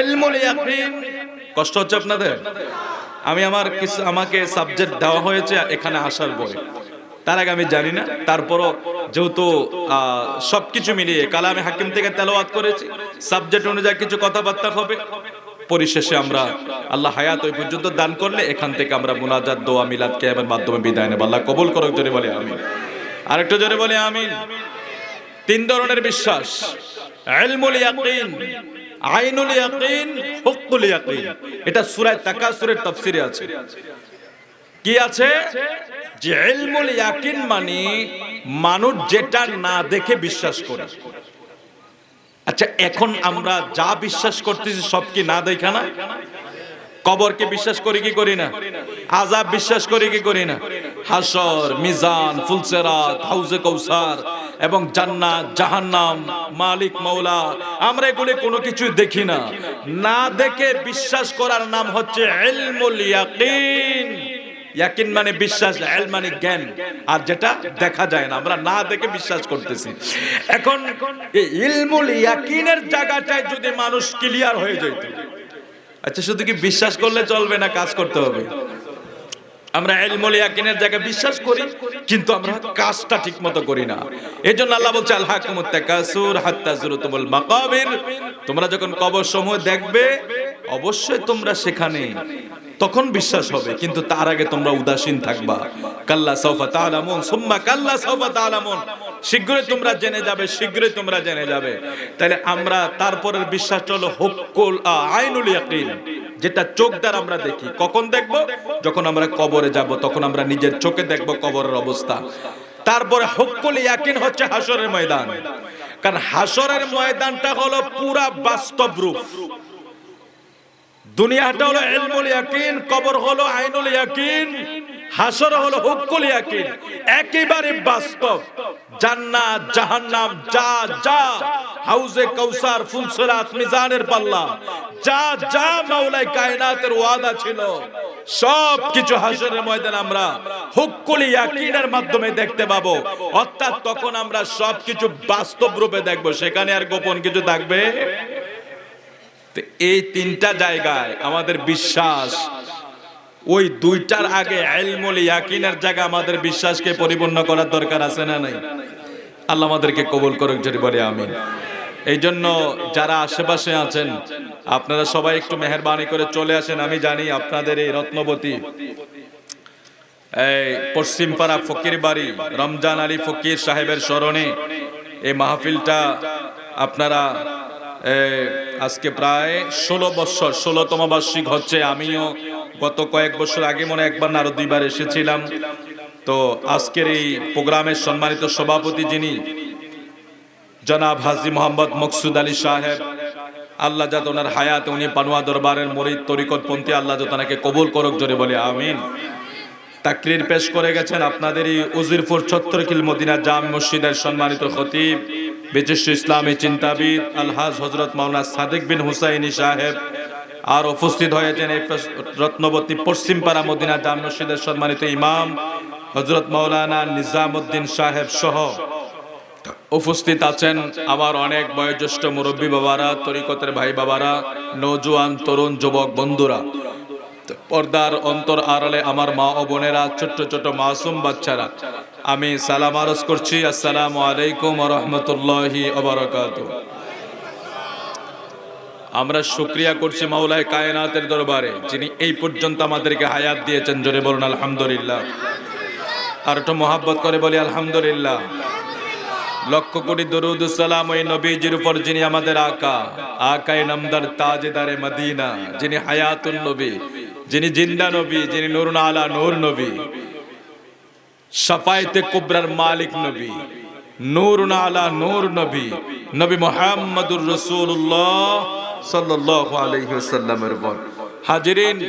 ইলমুল ইয়াকিন, কষ্ট হচ্ছে আপনাদের? আমাকে সাবজেক্ট দেওয়া হয়েছে এখানে আসার পরে, তার আগে আমি জানি না। তারপরও যেহেতু সবকিছু মিলিয়ে কালামে হাকিম থেকে তেলাওয়াত করেছি, সাবজেক্ট অনুযায়ী কিছু কথাবার্তা হবে। পরিশেষে আমরা আল্লাহ হায়াত ওই পর্যন্ত দান করলে এখান থেকে আমরা মুনাজাত, দোয়া, মিলাদ কিয়ামের মাধ্যমে বিদায় নেব। আল্লাহ কবুল করুক। জোরে বলে আমিন। আরেকটু জোরে বলে আমিন। তিন ধরনের বিশ্বাস, ইলমুল ইয়াকিন, আইনুল ইয়াকিন, হুকুল ইয়াকিন। এটা সূরা তাকাসুরের তাফসীরে আছে। কি আছে? যে ইলমুল ইয়াকিন মানে মানুষ যেটা না দেখে বিশ্বাস করে। আচ্ছা, এখন আমরা যা বিশ্বাস করতেছি সব কি না দেখা না? কবরকে বিশ্বাস করি কি করি না? আযাব বিশ্বাস করি কি করি না? হাসর, মিজান, ফুলসিরাত, হাউজে কাউসার এবং জান্নাত, জাহান্নাম, মালিক মাওলা, আমরা এগুলো কোনো কিছু দেখি না। না দেখে বিশ্বাস করার নাম হচ্ছে ইলমুল ইয়াকিন। ইয়াকিন মানে বিশ্বাস, ইলম মানে জ্ঞান। আর যেটা দেখা যায় না, আমরা না দেখে বিশ্বাস করতেছি। এখন এই ইলমুল ইয়াকিনের জায়গাটায় যদি মানুষ ক্লিয়ার হয়ে যেত, আচ্ছা শুধু কি বিশ্বাস করলে চলবে না, কাজ করতে হবে? আমরা ইলমুল ইয়াকিনের জায়গায় বিশ্বাস করি কিন্তু আমরা কাজটা ঠিকমতো করি না। এজন্য আল্লাহ বলছে আলহাকুমুত তাকাসুর হাত্তা যুরতুমুল মাকাবির, তোমরা যখন কবর সমূহ দেখবে অবশ্যই তোমরা সেখানে তখন বিশ্বাস হবে, কিন্তু তার আগে তোমরা উদাসীন থাকবা। কাল্লা সাউফা তা'লামুন সুম্মা কাল্লা সাউফা তা'লামুন, শীঘ্রই তোমরা জেনে যাবে, শীঘ্রই তোমরা জেনে যাবে। তাহলে আমরা তারপরের বিশ্বাস হলো হুক্কুল আইনুল ইয়াকিন, যেটা চোখ দ্বারা আমরা দেখি। কখন দেখব? যখন আমরা কবরে যাব, তখন আমরা নিজের চোখে দেখব কবরের অবস্থা। তারপরে হুক্কুল ইয়াকিন হচ্ছে হাসরের ময়দান, কারণ হাসরের ময়দানটা হলো পুরা বাস্তব রূপ। দুনিয়াটা হলো ইলমুল ইয়াকিন, কবর হলো আইনুল ইয়াকিন, হাসর হলো হুক্কুল ইয়াকিন, একেবারে বাস্তব। জান্নাত জাহান্নাম, যা যা হাউজে কাউসার, ফুলসিরাত, মিজানের পাল্লা, যা যা মাওলাই কায়নাতের ওয়াদা ছিল, সব কিছু হাসরের ময়দানে আমরা হুক্কুল ইয়াকিনের মাধ্যমে দেখতে পাবো। অর্থাৎ তখন আমরা সব কিছু বাস্তব রূপে দেখবো, সেখানে আর গোপন কিছু থাকবে। এই তিনটা জায়গায় আমাদের বিশ্বাস, ওই দুইটার আগে ইলমুল ইয়াকিনের জায়গা আমাদের বিশ্বাসকে পরিপূর্ণ করার দরকার আছে না নাই? আল্লাহ আমাদেরকে কবুল করুক, যদি বলি আমিন। এই জন্য যারা আশেপাশে আছেন, আপনারা সবাই একটু মেহেরবানি করে চলে আসেন। আমি জানি আপনাদের এই রত্নবতী এই পশ্চিমপাড়া ফকির বাড়ি রমজান আলী ফকির সাহেবের স্মরণে এই মাহফিলটা আপনারা আজকে প্রায় 16 বছর, 16তম বার্ষিক হচ্ছে। আমিও গত কয়েক বছর আগে মনে একবার না আরো দুইবার এসেছিলাম। তো আজকের এই প্রোগ্রামের সম্মানিত সভাপতি যিনি জনাব হাজী মোহাম্মদ মকসুদ আলী সাহেব, আল্লাহ যাতে ওনার হায়াতে, উনি পানুয়া দরবারের মুরিদ তরিকতপন্থী, আল্লাহ যাতে ওনাকে কবুল করুক, জোরে বলে আমিন। তাকরীর পেশ করে গেছেন আপনাদের এই উজিরপুর চত্বরকিল মদিনা জামে মসজিদের সম্মানিত খতিব, বিশিষ্ট ইসলামী চিন্তাবিদ আলহাজ হযরত মাওলানা সাদিক বিন হুসাইনি সাহেব। আর উপস্থিত হয়েছেন এই রত্নবতী পশ্চিমপাড়া মদিনা জামে মসজিদের সম্মানিত ইমাম হযরত মাওলানা নিজামউদ্দিন সাহেব সহ উপস্থিত আছেন আমার অনেক বয়োজ্যেষ্ঠ মুরব্বী বাবারা, তরিকতের ভাই বাবারা, নওজোয়ান তরুণ যুবক বন্ধুরা, পর্দার অন্তর আড়ালে আমার মা ও বোনেরা, ছোট্ট ছোট মাসুম বাচ্চারা, আমি সালাম আরজ করছি, আসসালামু আলাইকুম ওয়া রাহমাতুল্লাহি ওয়া বারাকাতুহু। আমরা শুকরিয়া করছি মাওলায়ে কায়নাতের দরবারে, যিনি এই পর্যন্ত আমাদেরকে হায়াত দিয়েছেন। জোরে বলুন আলহামদুলিল্লাহ। আর একটু মোহাব্বত করে বলি আলহামদুলিল্লাহ। লক্ষ কোটি দরুদ ও সালাম ওই নবীজির উপর, যিনি আমাদের আকা, আকায়ে নামদার, তাজদারে মদিনা, যিনি হায়াতুন নবী, যিনি জিন্দা নবী, যিনি নূরুন আলা নূর নবী, শাফায়েতে কুবরার মালিক নবী, নূরুন আলা নূর নবী, নবী মুহাম্মদুর রাসূলুল্লাহ সাল্লাল্লাহু আলাইহি ওয়াসাল্লামের উপর। হাজিরিন,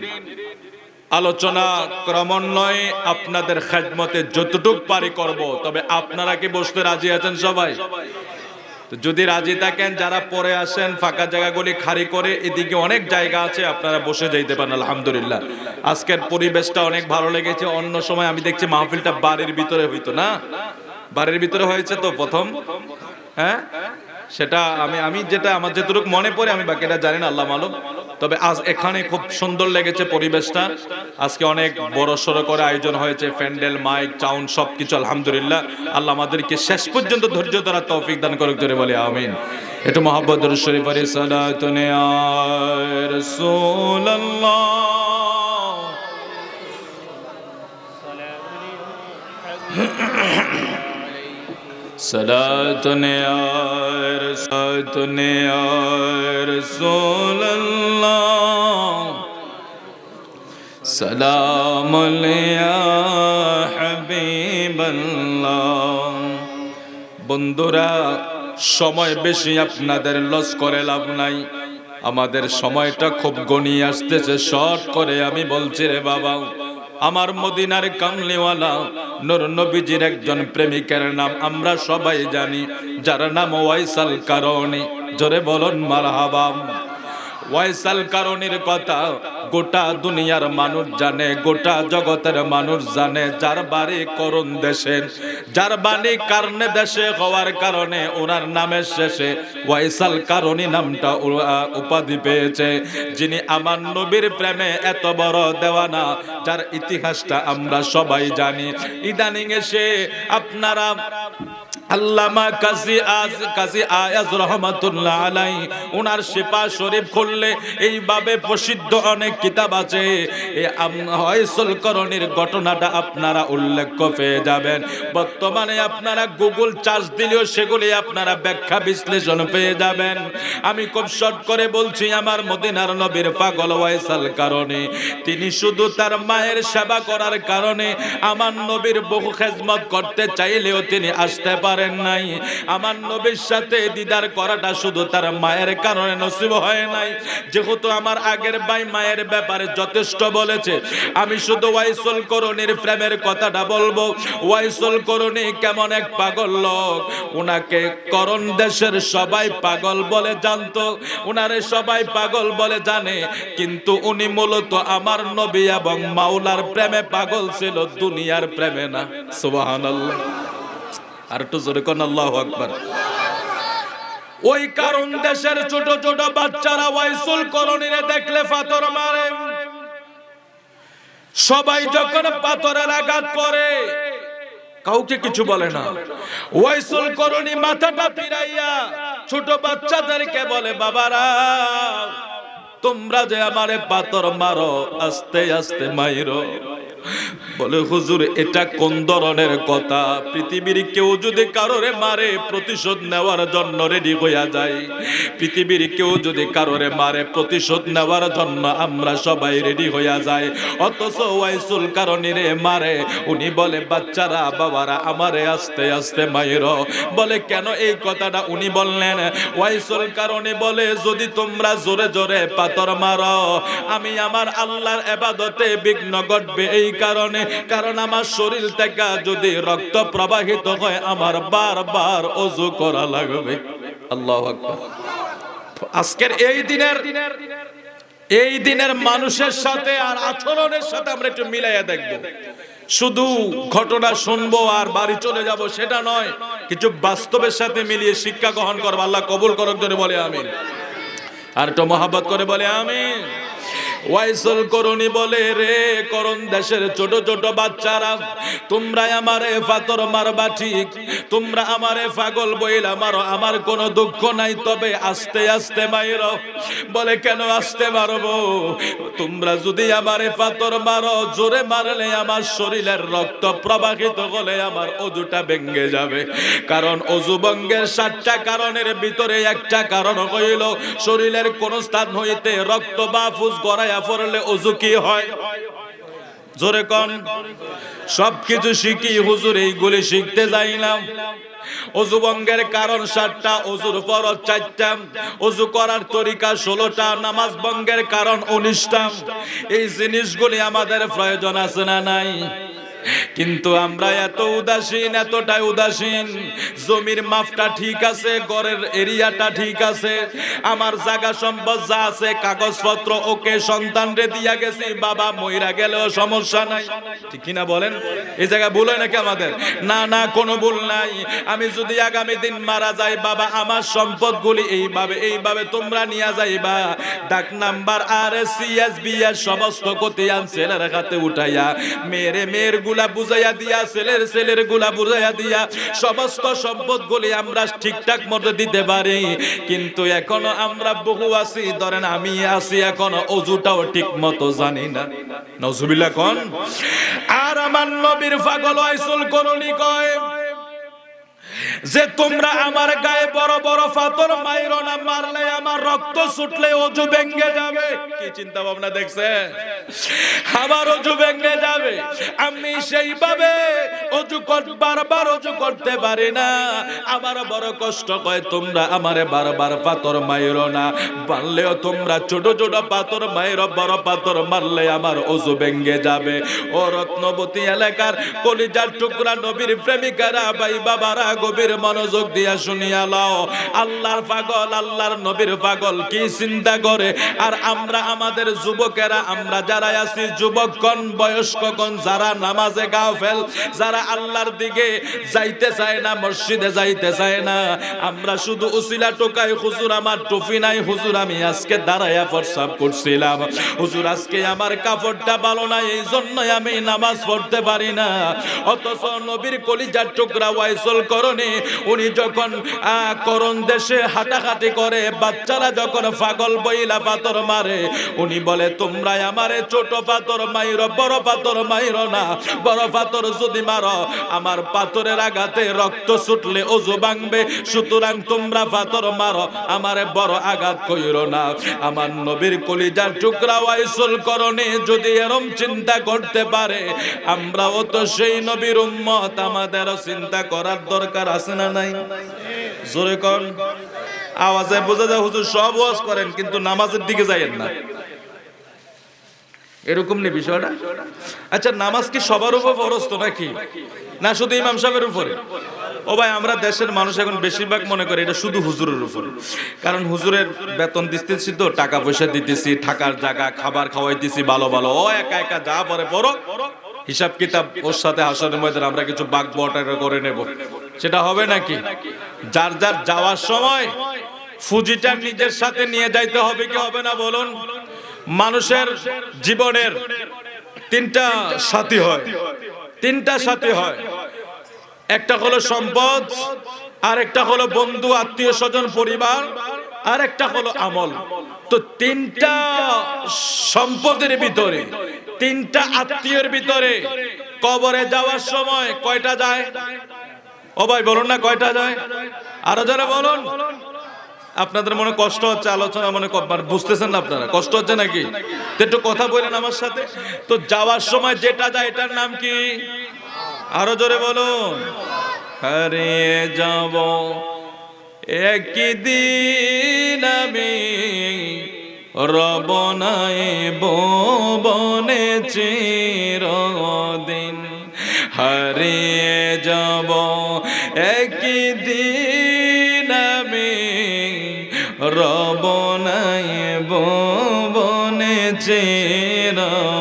আলোচনা ক্রমান্বয়ে আপনাদের খেদমতে যতটুকু পারি করব। তবে আপনারা কি বসতে রাজি আছেন সবাই? তো যদি রাজি থাকেন, যারা পরে আসেন ফাঁকা জায়গাগুলি খালি করে, এদিকে অনেক জায়গা আছে, আপনারা বসে যাইতে পারেন। আলহামদুলিল্লাহ, আজকের পরিবেশটা অনেক ভালো লেগেছে। অন্য সময় আমি দেখছি মাহফিলটা বাড়ির ভিতরে হইতো না, বাড়ির ভিতরে হয়েছে তো প্রথম, হ্যাঁ সেটা আমি যেটা আমার যতটুকু মনে পড়ে, আমি বাকিটা জানি না, আল্লাহ মালুম। তবে আজ এখানে খুব সুন্দর লেগেছে পরিবেশটা। আজকে অনেক বড় সড়ো করে আয়োজন হয়েছে, প্যান্ডেল, মাইক, সাউন্ড সবকিছু। আলহামদুলিল্লাহ, আল্লাহ আমাদেরকে শেষ পর্যন্ত ধৈর্য ধরা তৌফিক দান করুক, জোরে বলি আমিন। একটু মুহাব্বত দরুদ শরীফ পড়ি। সালাতুন ইয়া রাসূলুল্লাহ, সালাতুন ইয়া রাসূলুল্লাহ, সালামুন ইয়া হাবিবাল্লাহ। বন্ধুরা, সময় বেশি আপনাদের লস করে লাভ নাই, আমাদের সময়টা খুব গনিয়ে আসতেছে। শর্ট করে আমি বলছি রে বাবা, আমার মদিনার কামলিওয়ালা নূর নবীজির একজন প্রেমিকের নাম আমরা সবাই জানি, যার নাম ওয়াইসাল কারণী। জোরে বলুন মারহাবা। ওয়াইসাল কারণীর কথা গোটা দুনিয়ার মানুষ জানে, গোটা জগতের মানুষ জানে। যার বাড়ি করুণ দেশে, যার বাণী কারণে দেশে হওয়ার কারণে ওনার নামের শেষে ওয়াইসাল কারণী নামটা উপাধি পেয়েছে। যিনি আমার নবীর প্রেমে এত বড় দেওয়ানা, যার ইতিহাসটা আমরা সবাই জানি। ইদানিং এসে আপনারা আল্লামা কাজী আয়াজ রহমাতুল্লাহ আলাই ওনার শিফা শরীফ খুললে এইভাবে প্রসিদ্ধ অনেক কিতাব আছে। এই ওয়াইসুল করণীর ঘটনাটা আপনারা উল্লেখ পেয়ে যাবেন। বর্তমানে আপনারা গুগল চার্জ দিলেও সেগুলি আপনারা ব্যাখ্যা বিশ্লেষণ পেয়ে যাবেন। আমি খুব শর্ট করে বলছি, আমার মদিনার নবীর পাগল ওয়াইসুল করণী, তিনি শুধু তার মায়ের সেবা করার কারণে আমার নবীর বহু খেদমত করতে চাইলেও তিনি আসতে পারেন নাই। আমার নবীর সাথে দিদার করাটা শুধু তার মায়ের কারণে নসিব হয় নাই। যেহেতু আমার আগের ভাই মায়ের ব্যাপারে যথেষ্ট বলেছে, আমি শুধু ওয়াইসুল করণীর প্রেমের কথাটা বলবো। ওয়াইসুল করণী কেমন এক পাগল লোক, উনাকে করণ দেশের সবাই পাগল বলে জানতো, উনারে সবাই পাগল বলে জানে, কিন্তু উনি মূলত আমার নবী এবং মাওলার প্রেমে পাগল ছিল, দুনিয়ার প্রেমে না। সুবহানাল্লাহ। আর একটু জোরে কোন আল্লাহু আকবার। ওই কারণ দেশের ছোট ছোট বাচ্চারা ওয়াইসুল করণীরে দেখলে পাথর মারে। সবাই যখন পাথরের আঘাত করে কাউকে কিছু বলে না। ওয়াইসুল করণী মাথাটা ফিরাইয়া ছোট বাচ্চাদেরকে বলে, বাবারা তোমরা যে আমারে পাথর মারো, আস্তে আস্তে মাইরো। বলে হুজুর এটা কোন ধরনের কথা? পৃথিবীর কেউ যদি কারোরে মারে প্রতিশোধ নেওয়ার জন্য রেডি হইয়া যায়, পৃথিবীর কেউ যদি কারোরে মারে প্রতিশোধ নেওয়ার জন্য আমরা সবাই রেডি হইয়া যায়, অথচ ওয়াইসুল করণীরে মারে। উনি বলে, বাচ্চারা বাবারা আমারে আস্তে আস্তে মাইরো। বলে কেন এই কথাটা উনি বললেন? ওয়াইসুল করণী বলে, যদি তোমরা জোরে জোরে পাথর মারো আমি আমার আল্লাহর ইবাদতে বিঘ্ন ঘটবে, এই কারণে, কারণ আমার শরীর থেকে যদি রক্ত প্রবাহিত হয় আমার বারবার ওযু করা লাগবে। আল্লাহু আকবার। আজকের এই দিনের মানুষের সাথে আর আচরণের সাথে আমরা একটু মিলাইয়া দেখব। শুধু ঘটনা শুনবো আর বাড়ি চলে যাব সেটা নয়, কিছু বাস্তবের সাথে মিলিয়ে শিক্ষা গ্রহণ করব। আল্লাহ কবুল করুক, জোরে বলে আমিন। আর একটু মহব্বত করে বলে আমিন। ওয়াইসুল করণী বলে, রে করণ দেশের ছোট ছোট বাচ্চারা, তোমরা আমারে পাথর মারবা ঠিক, তোমরা আমারে পাগল বইলা মারো, আমার কোনো দুঃখ নাই, তবে আস্তে আস্তে মাইরো। বলে কেন আস্তে মারবো? তোমরা যদি আমারে পাথর মারো জোরে মারলে আমার শরীরের রক্ত প্রবাহিত হলে আমার ওযুটা ভেঙে যাবে। কারণ ওযু ভঙ্গের 7টা কারণের ভিতরে একটা কারণ হইল শরীরের কোন স্থান হইতে রক্ত বা ফুস গড়াইয়া পড়লে ওযু কি হয়? জোরে কোন। সবকিছু শিখি হুজুর, এইগুলি শিখতে যাই না। ওযু ভঙ্গের কারণ 7টা, ওযুর ফরজ 4টা, ওযু করার তরিকা 16টা, নামাজ ভঙ্গের কারণ 19টা। এই জিনিসগুলি আমাদের প্রয়োজন আছে না নাই? কিন্তু আমরা এত উদাসীন, এতটাই উদাসীন। জমির মাপটা ঠিক আছে, ঘরের এরিয়াটা ঠিক আছে, আমার জায়গা সম্পদ যা আছে কাগজপত্র ওকে, সন্তানরে দিয়া গেছি, বাবা মইরা গেলেও সমস্যা নাই, ঠিক কিনা বলেন? এই জায়গা ভুল হয় নাকি আমাদের? না না, কোনো ভুল নাই। আমি যদি আগামী দিন মারা যাই, বাবা আমার সম্পদগুলি এইভাবে তোমরা নিয়ে যাইবা, ডাক নাম্বার আর সিএসবি এর সমস্ত কতিয়ান ছেলের হাতে উঠাইয়া, মেয়ের গুলা বুঝাইয়া দিয়া, ছেলের গুলা বুঝাইয়া দিয়া সমস্ত সম্পদগুলি আমরা ঠিকঠাক মতো দিতে পারি। কিন্তু এখনো আমরা বহু আছি, ধরেন আমি আছি, এখনো ওযুটাও ঠিক মতো জানি না। নাউজুবিল্লাহ কোন। আর আমার নবীর পাগল ওয়াইসুল করণী কয় যে তোমরা আমার গায়ে বড় বড় পাথর মাইরো না, মারলে আমার রক্ত ছুটলে ওযু ভেঙে যাবে। কি চিন্তা ভাবনা দেখছে? আমার ওযু ভেঙে যাবে, আমি সেইভাবে বারবার ওযু করতে পারি না, আমার বড় কষ্ট হয়। তোমরা আমারে বারবার পাথর মাইরো না, মারলেও তোমরা ছোট ছোট পাথর মাইরো, বড় পাথর মারলে আমার ওযু ভেঙে যাবে। ও রত্নবতী এলাকার কলিজার টুকরা নবীর প্রেমিকারা, ভাই বাবারা, গভীর গভীর মনোযোগ দিয়া শুনিয়া লও। আল্লাহর পাগল, আল্লাহর নবীর পাগল কি চিন্তা করে। আর আমরা আমাদের যুবকেরা, আমরা যারা আছি যুবকগণ, বয়স্কগণ, যারা নামাজে গাফেল, যারা আল্লাহর দিকে যাইতে চায় না, মসজিদে যাইতে চায় না, আমরা শুধু উসিলা টোকাই, হুজুর আমার টুপি নাই, হুজুর আমি আজকে দাঁড়াইয়া প্রস্রাব করছিলাম, হুজুর আজকে আমার কাপড়টা ভালো নাই, এই জন্যই আমি নামাজ পড়তে পারি না। অথচ নবীর কলিজার টুকরা ওয়াইসুল করণী, উনি যখন করণ দেশে হাঁটাহাঁটি করে, বাচ্চারা যখন পাগল বইলা পাথর মারে, উনি বলে তোমরা আমারে ছোট পাথর মাইরো, বড় পাথর মাইরো না। বড় পাথর যদি মারো আমার পাথরের আঘাতে রক্ত ছুটলে ওযু ভাঙবে, সুতরাং তোমরা পাথর মারো, আমারে বড় আঘাত কইরো না। আমার নবীর কলিজার টুকরা ওয়াইসুল করণী যদি এরম চিন্তা করতে পারে, আমরাও তো সেই নবীর উম্মত, আমাদেরও চিন্তা করার দরকার আছে না নাই? জোরে কোন, আওয়াজে বোঝা যায় হুজুর সব ওয়াজ করেন কিন্তু নামাজের দিকে যাইয়েন না, এরকম নেই বিষয়টা। আচ্ছা, নামাজ কি সবার উপর ফরজ তো নাকি, না শুধু ইমাম সাহেবের উপরে? ও ভাই, আমরা দেশের মানুষ এখন বেশিরভাগ মনে করে এটা শুধু হুজুরের উপরে, কারণ হুজুরের বেতন দিতেছি তো, টাকা পয়সা দিতেছি, থাকার জায়গা, খাবার খাওয়াইতেছি ভালো ভালো, ও একা একা যা পরে পড়ো, হিসাব কিতাব ওর সাথে হাসরের ময়দানে আমরা কিছু বাগ বটারা করে নেব, সেটা হবে নাকি? যার যার যাওয়ার সময় ফুজিটা নিজের সাথে নিয়ে যাইতে হবে কি হবে না বলুন? মানুষের জীবনের তিনটা সাথী হয়, তিনটা সাথী হয়, একটা হলো সম্পদ, আর একটা হলো বন্ধু, আত্মীয় স্বজন, পরিবার, আর একটা হলো আমল। তো তিনটা সম্পদের ভিতরে, তিনটা আত্মীয়ের ভিতরে কবরে যাওয়ার সময় কয়টা যায়? ও ভাই বলুন না, কয়টা যায়? আরো যারা বলুন। আপনাদের মনে কষ্ট হচ্ছে, আলোচনা মনে বুঝতেছেন না আপনারা, কষ্ট হচ্ছে নাকি? তো একটু কথা বলেন আমার সাথে। তো যাওয়ার সময় যেটা যায় এটার নাম কি? আরো জোরে বলুন। হারিয়ে যাব একদিন আমি, রব নাই ভুবনে চিরদিন। হারিয়ে যাব একদিন আমি, রব নাই ভুবনে চিরদিন।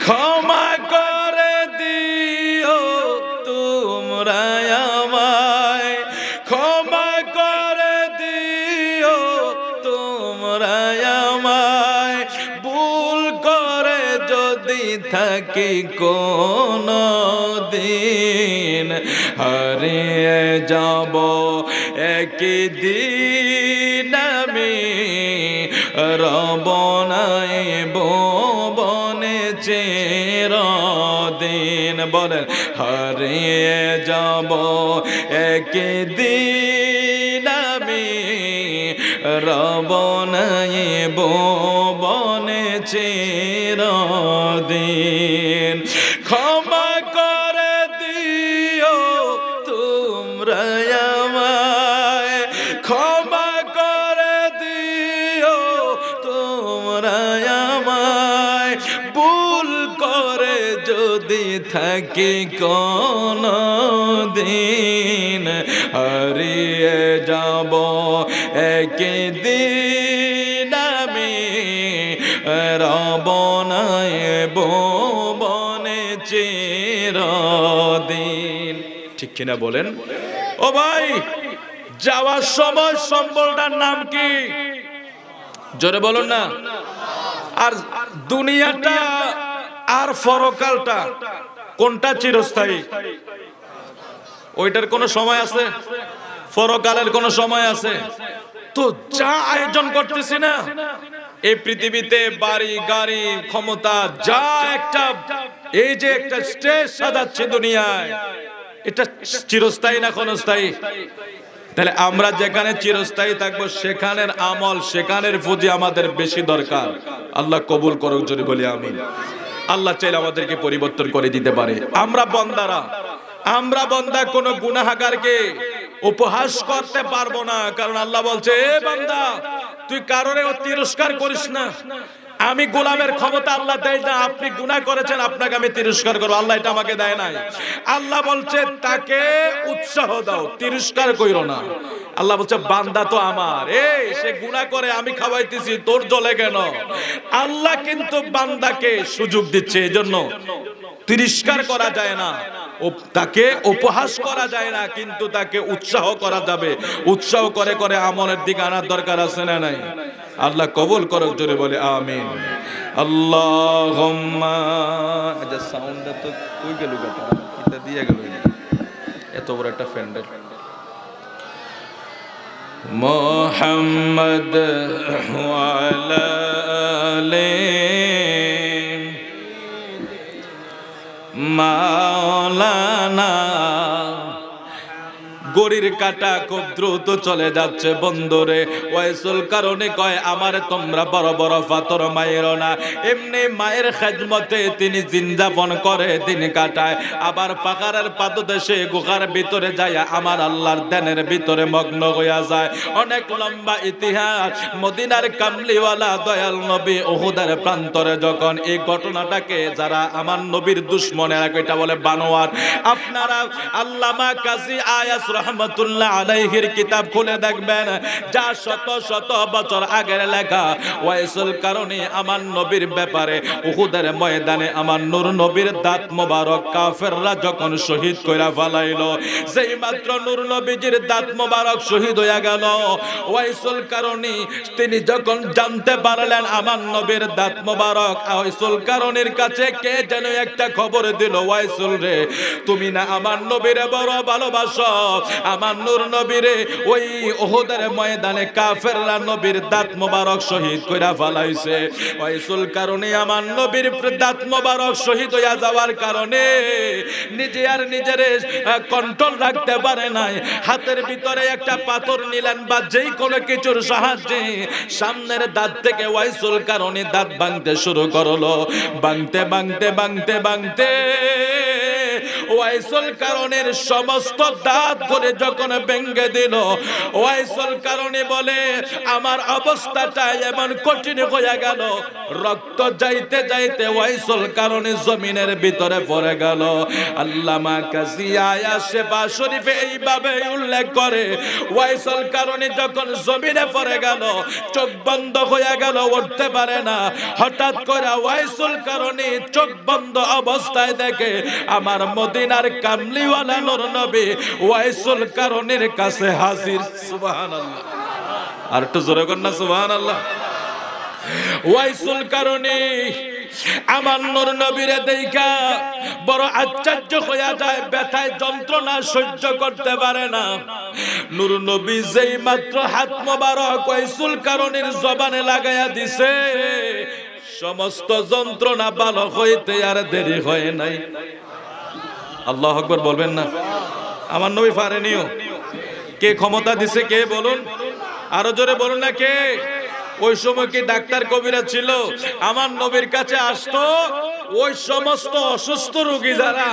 ক্ষমা করে দিও তোমরা আমায়, ক্ষমা করে দিও তোমরা আমায়, ভুল করে যদি থাকি কোনো দিন। হারিয়ে যাব একদিন আমি, রব নাই ভুবনে চিরদিন। বলেন, হারিয়ে যাব একদিন আমি, রব নাই ভুবনে চিরদিন। ক্ষমা করে দিও তোমরা আমায়, ক্ষমা করে দিও তোমরা আমায়, ভুল করে যদি থাকি কোনো দিন। হারিয়ে যাব একদিন আমি, রব নাই ভুবনে চিরদিন। ঠিক কিনা বলেন? ও ভাই, যাওয়ার সময় সম্বলটার নাম কি? জোরে বলুন না। আর দুনিয়াটা আর পরকালটা কোনটা চিরস্থায়ী? ওইটার কোনো সময় আছে? পরকালের কোনো সময় আছে? তো যা আয়োজন করতেছি না এই পৃথিবীতে, বাড়ি গাড়ি ক্ষমতা, যা একটা, এই যে একটা স্টেজ সাজাচ্ছে দুনিয়ায়, এটা চিরস্থায়ী না ক্ষণস্থায়ী? তাহলে আমরা যেখানে চিরস্থায়ী থাকবো সেখানের আমল, সেখানের পুঁজি আমাদের বেশি দরকার। আল্লাহ কবুল করুক, যদি বলি আমিন। আল্লাহ চাইলে আমাদেরকে পরিবর্তন করে দিতে পারে। আমরা বন্দারা, আমরা বন্দা কোনো গুনাহগারকে উপহাস করতে পারবো না, কারণ আল্লাহ বলছে, এ বান্দা তুই কারণে তিরস্কার করিস না, আমি গোলামের ক্ষমতা আল্লাহ দেয় না, আপনি গুনাহ করেছেন আপনাকে আমি তিরস্কার করব, আল্লাহ এটা আমাকে দেয় নাই। আল্লাহ বলছে তাকে উৎসাহ দাও, তিরস্কার কইরো না। আল্লাহ বলছে বান্দা তো আমার, এই সে গুনাহ করে আমি খাওয়াইতেছি, তোর জ্বলে কেন? আল্লাহ কিন্তু বান্দাকে সুযোগ দিচ্ছে, এজন্য তিরস্কার করা যায় না, তাকে উপহাস করা যায় না, কিন্তু তাকে উৎসাহ করা যাবে। উৎসাহ করে করে আমলের দিকে আনার দরকার আছে না নাই? আল্লাহ কবুল করুক, জোরে বলে আমিন। আল্লাহুম্মা। আচ্ছা সাউন্ডটা তো কই গেল গাটা, এটা দিয়ে গেল, এত বড় একটা ফ্যান্ডেল। মুহাম্মদ ওয়া আলা আলি মাওলানা। গড়ির কাটা খুব দ্রুত চলে যাচ্ছে বন্ধুরে। ওয়াইসুল কারণে কয় আমার তোমরা বড় বড় পাথর মাইরো না, এমনি মায়ের খেদমতে তিনি জিন্দাপন করে দিন কাটায়, আবার পাহাড়ের পাদদেশে গুহার ভিতরে যায় আমার আল্লাহর ধ্যানের ভিতরে মগ্ন হইয়া যায়। অনেক লম্বা ইতিহাস। মদিনার কামলিওয়ালা দয়াল নবী উহুদের প্রান্তরে যখন এই ঘটনাটাকে যারা আমার নবীর দুশমনেরা, এটা বলে বানোয়ার, আপনারা আল্লামা কাজী আয়াস রহমাতুল্লাহ আলাইহির কিতাব খুলে দেখবেন, যা শত শত বছর আগের লেখা। ওয়াইসুল কারণে আমার নবীর ব্যাপারে উহুদের ময়দানে আমার নূর নবীর দাঁত মোবারক কাফেররা যখন শহীদ কইরা ফেলাইলো, সেই মাত্র নূর নবীজির দাঁত মোবারক শহীদ হইয়া গেল। ওয়াইসুল কারণে তিনি যখন জানতে পারলেন আমার নবীর দাঁত মোবারক, ওয়াইসুল কারণের কাছে কে যেন একটা খবর দিল, ওয়াইসুল রে তুমি না আমার নবীরে বড় ভালোবাসো, আমার নূর নবীরে ওই উহুদের ময়দানে কাফেররা নবীর দাঁত মোবারক শহীদ কইরা ফেলাইছে। ওয়াইসুল কারণে আমার নবীর দাঁত মোবারক শহীদ হইয়া যাওয়ার কারণে নিজে আর নিজের কন্ট্রোল রাখতে পারে নাই। হাতের ভিতরে একটা পাথর নিলেন বা যেই কোনো কিছুর সাহায্যে সামনের দাঁত থেকে ওয়াইসুল কারণে দাঁত ভাঙতে শুরু করলো। ভাঙতে ভাঙতে ভাঙতে ভাঙতে ওয়াইসুল কারণের সমস্ত দাঁত করে যখন ভেঙে দিল, ওয়াইসুল কারণে বলে আমার অবস্থাটা এমন কঠিন হয়ে গেল, রক্ত যাইতে যাইতে ওয়াইসুল কারণে জমিনের ভিতরে পড়ে গেল। আল্লামা কাজী আয়াস শেফা শরীফে এইভাবে উল্লেখ করে, ওয়াইসুল কারণে যখন জমিনে পড়ে গেল, চোখ বন্ধ হয়ে গেল, উঠতে পারে না। হঠাৎ করে ওয়াইসুল কারণে চোখ বন্ধ অবস্থায় দেখে আমার মদিনার কামলিওয়ালা নূর নবী ওয়াইসুল কারণের কাছে হাজির। সুবহানাল্লাহ, আর একটু জোরে কর না সুবহানাল্লাহ। ওয়াইসুল কারণে আমার নূর নবীরে দেখা বড় আশ্চর্য হইয়া যায়, ব্যথায় যন্ত্রণা সহ্য করতে পারে না। নূর নবী যেই মাত্র হাত মোবারক ওয়াইসুল কারণের জবানে লাগাইয়া দিছে, সমস্ত যন্ত্রণা ভালো হইতে আর দেরি হয় নাই। আল্লাহু আকবার বলবেন না? আমার নবী পারেনিও। কে ক্ষমতা দিছে কে বলুন? আরো জোরে বলুন না কে? ওই সময় কি ডাক্তার কবিরা ছিল? আমার নবীর কাছে আসতো ওই সমস্ত অসুস্থ রোগী যারা,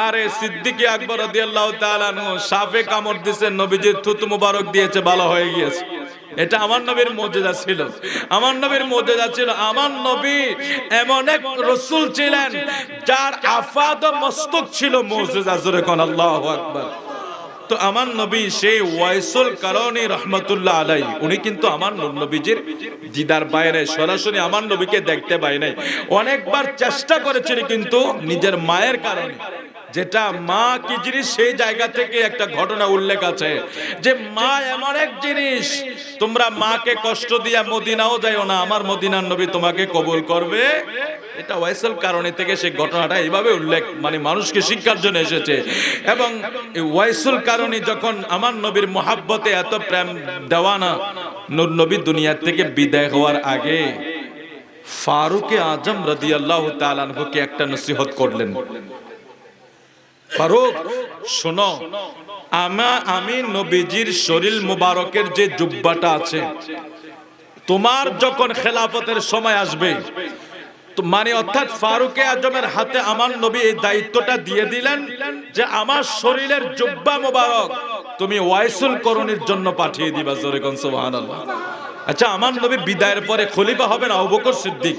আরে সিদ্দিকী আকবর রাদিয়াল্লাহু তাআলা আনহু সাপে কামড় দিয়েছে, নবীজির থুতু মুবারক দিয়েছে, ভালো হয়ে গিয়েছে। এটা আমার নবীর মুজিজা ছিল, আমার নবীর মুজিজা ছিল। আমার নবী এমন এক রাসূল ছিলেন যার আফাদ মস্তক ছিল মুজিজা। জোরে কোন আল্লাহু আকবার। তো আমার নবী সেই ওয়াইসুল কারণী রহমতুল্লাহ আলাইহি, উনি কিন্তু আমার নবীজির দিদার বাইরে সরাসরি আমার নবীকে দেখতে পায় নাই। অনেকবার চেষ্টা করেছিল, কিন্তু নিজের মায়ের কারণে, যেটা মা কি জিনিস সেই জায়গা থেকে একটা ঘটনা উল্লেখ আছে যে মা এমন এক জিনিস, তোমরা মাকে কষ্ট দিয়া মদিনাও যাইও না, আমার মদিনার নবী তোমাকে কবুল করবে। এটা ওয়াইসুল কারণে থেকে সেই ঘটনাটা এইভাবে উল্লেখ, মানে মানুষকে শিক্ষার জন্য এসেছে। এবং এই ওয়াইসুল কারণে যখন আমার নবীর মহাব্বতে এত প্রেম দেওয়ানা, নূর নবী দুনিয়া থেকে বিদায় হওয়ার আগে ফারুকে আজম রাদিয়াল্লাহু তাআলা আনহুকে একটা নসিহত করলেন। ফারুক শোনো, আমি নবীজির শরীর মুবারকের যে জুব্বাটা আছে, তোমার যখন খেলাফতের সময় আসবে, মানে অর্থাৎ ফারুকে আজমের হাতে আমার নবী এই দায়িত্বটা দিয়ে দিলেন যে আমার শরীরের জুব্বা মুবারক তুমি ওয়াইসুল করণীর জন্য পাঠিয়ে দিবা। জোরে কোন সুবহানাল্লাহ। আচ্ছা, আমার নবী বিদায়ের পরে খলিফা হবেন আবু বকর সিদ্দিক,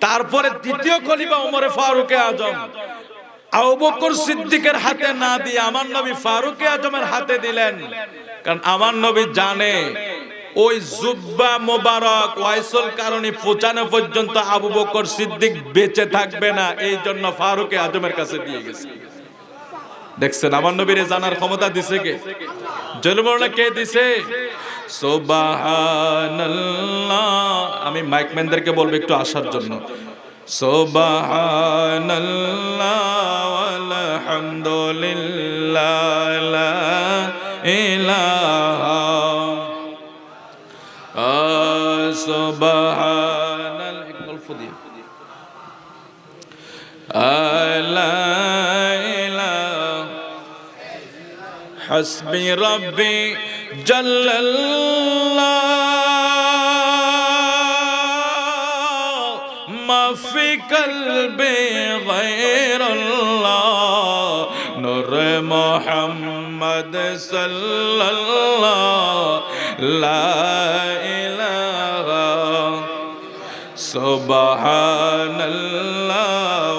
তারপরে দ্বিতীয় খলিফা ওমর ফারুক আজম। আবু বকর সিদ্দিকের হাতে না দিয়ে আমার নবী ফারুক আজমের হাতে দিলেন, কারণ আমার নবী জানে ওই জুব্বা মোবারক ওয়াইসুল কারণী পৌঁছানো পর্যন্ত আবু বকর সিদ্দিক বেঁচে থাকবে না, এই জন্য ফারুক আজমের কাছে দিয়ে গেছে। দেখছেন আমার নবীর জানার ক্ষমতা দিছে কে? জলমরনা কে দিছে? সুবহানাল্লাহ। আমি মাইকম্যানদেরকে বলবো একটু আসার জন্য। সুবহানাল্লাহ আলহামদুলিল্লাহ লা ইলাহা সুবহানাল্লাহ। এক গল্প দিয়ে লা ইলাহা হাসবি রাব্বি জাল্লাল্লাহ মা ফি কলবি গায়রুল্লাহ নূর মুহাম্মদ সাল্লাল্লাহ লা ইলাহা সুবহানাল্লাহ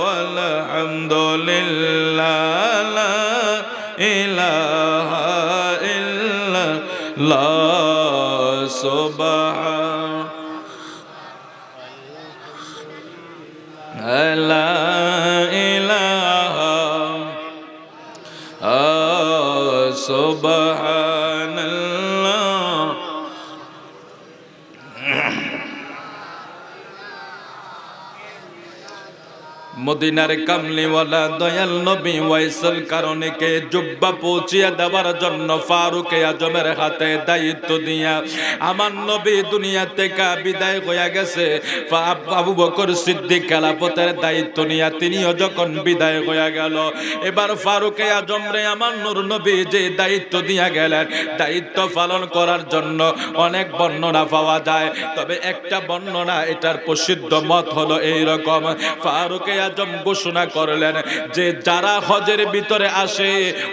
ওয়ালহামদুলিল্লাহ লা ইলাহা ইল্লাল্লাহ সুবহানাল্লাহ লা ইলাহা সুবহানাল্লাহ। মদিনার কামলিওয়ালা দয়াল নবী ওয়াইসুল কারণীকে জুব্বা পৌঁছিয়ে দেওয়ার জন্য ফারুক আজমের হাতে দায়িত্ব দিয়া আমার নবী দুনিয়া থেকে বিদায় হয়ে গেছে। আবু বকর সিদ্দিক খেলাফতের দায়িত্ব নিয়ে তিনিও যখন বিদায় হয়ে গেল, এবার ফারুক আজম রে আমার নূর নবী যে দায়িত্ব দিয়া গেলেন, দায়িত্ব পালন করার জন্য অনেক বর্ণনা পাওয়া যায়, তবে একটা বর্ণনা এটার প্রসিদ্ধ মত হলো এইরকম। ফারুক আজম ঘোষণা করলেন যে যারা হজের ভিতরে আসে,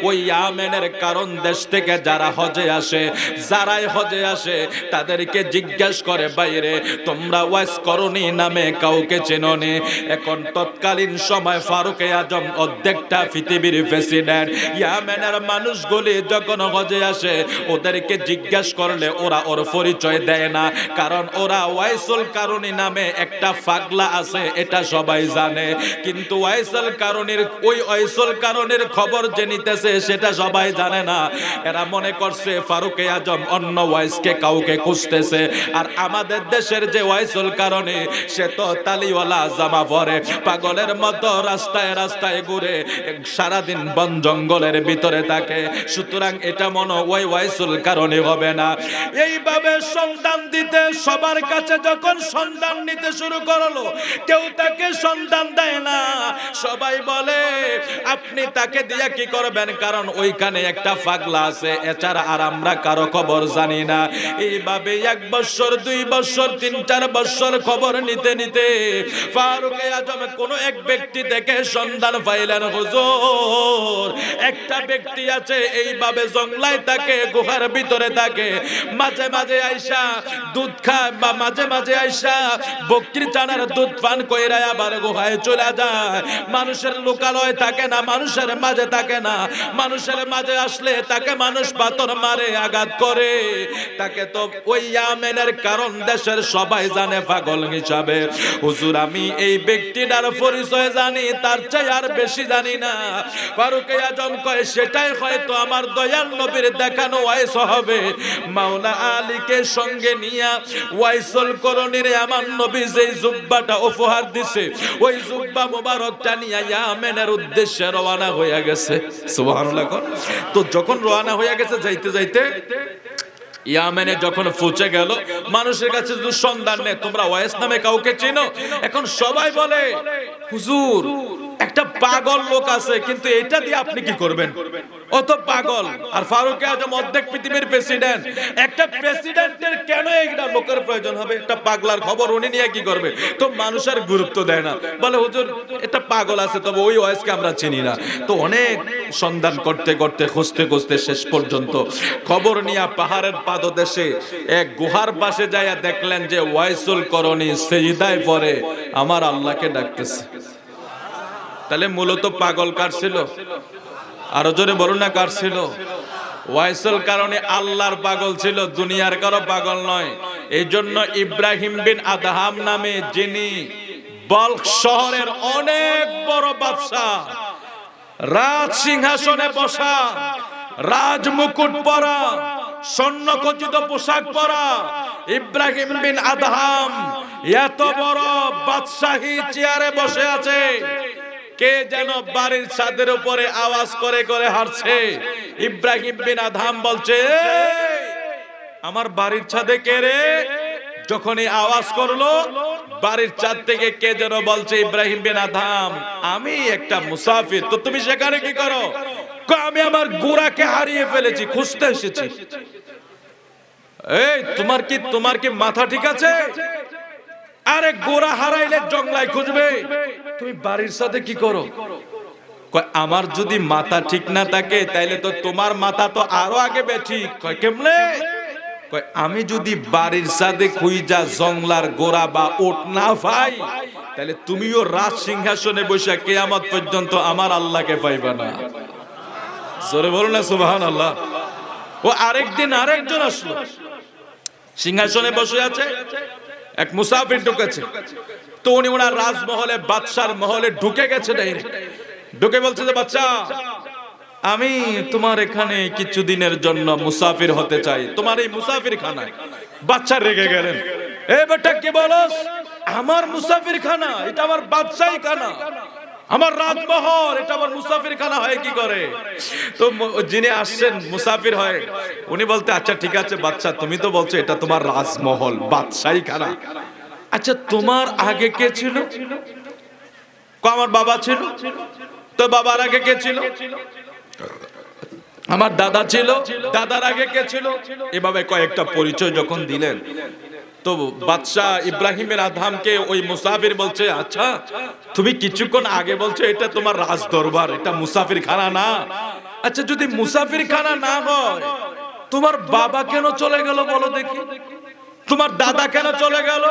ওই ইয়ামেনের কারণ দেশ থেকে যারা হজে আসে, যারাই হজে আসে তাদেরকে জিজ্ঞেস করে, বাইরে তোমরা ওয়াইস করণী নামে কাউকে চেননি? এখন তৎকালীন সময় ফারুক আজম অর্ধেকটা পৃথিবীর প্রেসিডেন্ট। ইয়ামেনের মানুষগুলি যখন হজে আসে ওদেরকে জিজ্ঞেস করলে ওরা ওর পরিচয় দেয় না, কারণ ওরা ওয়াইসুল কারণী নামে একটা পাগলা আছে এটা সবাই জানে, কিন্তু ওয়াইসুল কারণীর ওই ওয়াইসুল কারণীর খবর যে নিতেছে সেটা সবাই জানে না। এরা মনে করছে ফারুক আজম অন্য ওয়াইসকে কাউকে খুঁজতেছে, আর আমাদের দেশের যে ওয়াইসুল কারণী সে তো তালিওয়ালা জামা পরে পাগলের মতো রাস্তায় রাস্তায় ঘুরে সারাদিন বন জঙ্গলের ভিতরে থাকে, সুতরাং এটা মনে ওই ওয়াইসুল কারণী হবে না। এইভাবে সন্ধান দিতে সবার কাছে যখন সন্ধান নিতে শুরু করলো, কেউ তাকে সন্ধান দেয় না। সবাই বলে আপনি তাকে দিয়ে কি করবেন, কারণ ওইখানে একটা পাগলা আছে, এছাড়া আর আমরা কারো খবর জানি না। এইভাবে 1 বছর 2 বছর 3-4 বছর খবর নিতে নিতে ফারুক আজম কোন এক ব্যক্তি থেকে সন্ধান পাইলেন, হুজুর একটা ব্যক্তি আছে এইভাবে জঙ্গলায় থাকে, গুহার ভিতরে থাকে, মাঝে মাঝে আইসা দুধ খায় বা মাঝে মাঝে আইসা বকরির চানার দুধ পান কইরা আবার গুহায় চলে যায়। মানুষের লোকালয় থাকে না, মানুষের মাঝে থাকে না, মানুষের মাঝে আসলে তাকে মানুষ পাথর মারে, আঘাত করে, তাকে তো ওই ইয়ামেনের কারণ দেশের সবাই জানে পাগল হিসাবে। হুজুর আমি এই ব্যক্তিটার পরিচয় জানি, তার চেয়ে আর বেশি জানি না। ফারুক আজম কয় সেটাই হয়তো আমার দয়াল নবীর দেখানো ওয়াইস হবে। মাওলা আলীকে সঙ্গে নিয়া ওয়াইসুল করণীর আমার নবী যেই জুব্বাটা উপহার দিছে, ওই জুব্বা মোবারকটা নিয়ে ইয়ামেনের উদ্দেশ্যে রওনা হয়ে গেছে। সুবহানাল্লাহ। তো যখন রওনা হয়ে গেছে, যাইতে যাইতে ইয়ামেনে যখন পৌঁছে গেল, মানুষের কাছে যদি সন্ধান নেই তোমরা ওয়াইস নামে কাউকে চেনো, এখন সবাই বলে হুজুর একটা পাগল লোক আছে, কিন্তু এটা দিয়ে আপনি কি করবেন? অত পাগল। আর ফারুক আজম অর্ধেক পৃথিবীর প্রেসিডেন্ট, একটা প্রেসিডেন্টের কেন একটা লোকের প্রয়োজন হবে? একটা পাগলার খবর উনি নিয়ে কি করবে? তো মানুষের গুরুত্ব দেয় না, বলে হুজুর এটা পাগল আছে, তবে ওই ওয়াইসকে আমরা চিনি না। তো অনেক সন্ধান করতে করতে খুঁজতে খুঁজতে শেষ পর্যন্ত খবর নিয়ে পাহাড়ের পাদদেশে এক গুহার পাশে যাইয়া দেখলেন যে ওয়াইসুল করণী সিজদায় পড়ে আমার আল্লাহকে ডাকতেছে। তাহলে মূলত পাগল কার ছিল? আরো জোরে বলুন না, কার ছিল? ওয়াইসুল কারণে আল্লাহর পাগল ছিল, দুনিয়ার কারো পাগল নয়। এই জন্য ইব্রাহিম বিন আদহাম নামে যিনি বলখ শহরের অনেক বড় বাদশা, রাজ সিংহাসনে বসা, রাজ মুকুট পরা, স্বর্ণখচিত পোশাক পরা ইব্রাহিম বিন আদহাম এত বড় বাদশাহী চেয়ারে বসে আছে। কে যেন বাড়ির ছাদের উপরে আওয়াজ করে করে হাঁটছে। ইব্রাহিম বিন আদহাম বলছে, আমার বাড়ির ছাদে কে রে? যখনই আওয়াজ করলো বাড়ির ছাদ থেকে কে যেন বলছে, ইব্রাহিম বিন আদহাম আমি একটা মুসাফির, তো তুমি সেখানে কি করো? আমি আমার গোরাকে হারিয়ে ফেলেছি, খুঁজতে এসেছি। এই তোমার কি মাথা ঠিক আছে? আরে গোরা হারাইলে জঙ্গলায় খুঁজবে, তুমি বাড়ির সাথে কি করো? আমার যদি মাথা ঠিক না থাকে তাইলে তো তোমার মাথা তো আরো আগে বেশি। কেমনে? আমি যদি বাড়ির সাথে খুঁজা জঙ্গলার গোরা বা ওট না পাই, তাহলে তুমিও রাজ সিংহাসনে বসে কিয়ামত পর্যন্ত আমার আল্লাহকে পাইবা না। জোরে বলো না সুবহানাল্লাহ। ও আরেকদিন আরেকজন আসলো, সিংহাসনে বসে আছে, এক মুসাফির ঢুকেছে। তো উনি ওনার রাজমহলে, বাদশার মহলে ঢুকে গেছে। ডাইরেক্ট ঢুকে বলছে যে বাচ্চা, আমি তোমার এখানে কিছুদিনের জন্য মুসাফির হতে চাই, তোমার এই মুসাফির খানায়। বাচ্চা রেগে গেলেন, এ বেটা কি বলস? আমার মুসাফির খানা? এটা আমার বাদশাহী খানা, আমার রাজমহল, এটা আমার মুসাফির খানা হয় কি করে? তো যিনি আসছেন মুসাফির হয়, উনি বলতে আচ্ছা ঠিক আছে বাচ্চা, তুমি তো বলছো এটা তোমার রাজমহল, বাদশাহী খানা, আচ্ছা তোমার আগে কে ছিল? আমার বাবা ছিল। তো বাবার আগে কে ছিল? আমার দাদা ছিল। দাদার আগে কে ছিল? এভাবে কয়েকটা পরিচয় যখন দিলেন, তো বাদশাহ ইব্রাহিমের আদহামকে ওই মুসাফির বলছে, আচ্ছা তুমি কিছুক্ষণ আগে বলছো এটা তোমার রাজ দরবার, এটা মুসাফির খানা না। আচ্ছা যদি মুসাফির খানা না হয়, তোমার বাবা কেন চলে গেল বলো দেখি? তোমার দাদা কেন চলে গেল?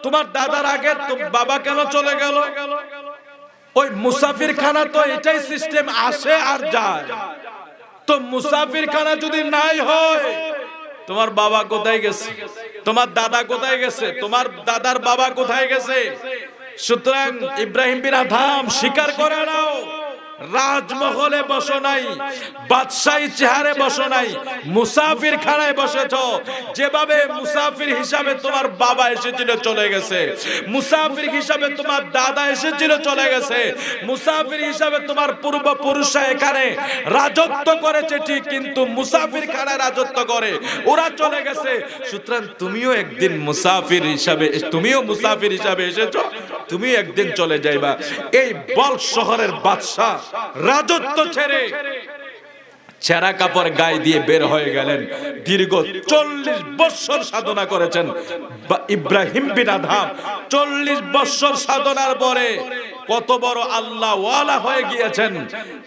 তোমার দাদার আগে বাবা কেন চলে গেল? ওই মুসাফির খানা তো এটাই সিস্টেম, আসে আর যায়। তো মুসাফির খানা যদি নাই হয়, তোমার বাবা কোথায় গেছে? তোমার দাদা কোথায় গেছে? তোমার দাদার বাবা কোথায় গেছে? সুতরাং ইব্রাহিম বিন আদহাম স্বীকার করে নাও, রাজমহলে বসো নাই, বাদশাহী চেহারে বসো নাই, মুসাফির খানায় বসেছো। যেভাবে মুসাফির হিসাবে তোমার বাবা এসেছিল চলে গেছে, মুসাফির হিসাবে তোমার দাদা এসেছিল চলে গেছে, মুসাফির হিসাবে তোমার পূর্বপুরুষরা এখানে রাজত্ব করেছে ঠিক, কিন্তু মুসাফির খানায় রাজত্ব করে ওরা চলে গেছে। সুতরাং তুমিও একদিন মুসাফির হিসাবে, তুমিও মুসাফির হিসাবে এসেছো, তুমি একদিন চলে যাইবা। এই বলখ শহরের বাদশা রাজত্ব ছেড়ে ছেঁড়া কাপড় গায়ে দিয়ে বের হয়ে গেলেন। দীর্ঘ 40 বছর সাধনা করেছেন ইব্রাহিম বিন আদহাম। 40 বছর সাধনার পরে কত বড় আল্লাহ ওয়ালা হয়ে গিয়েছেন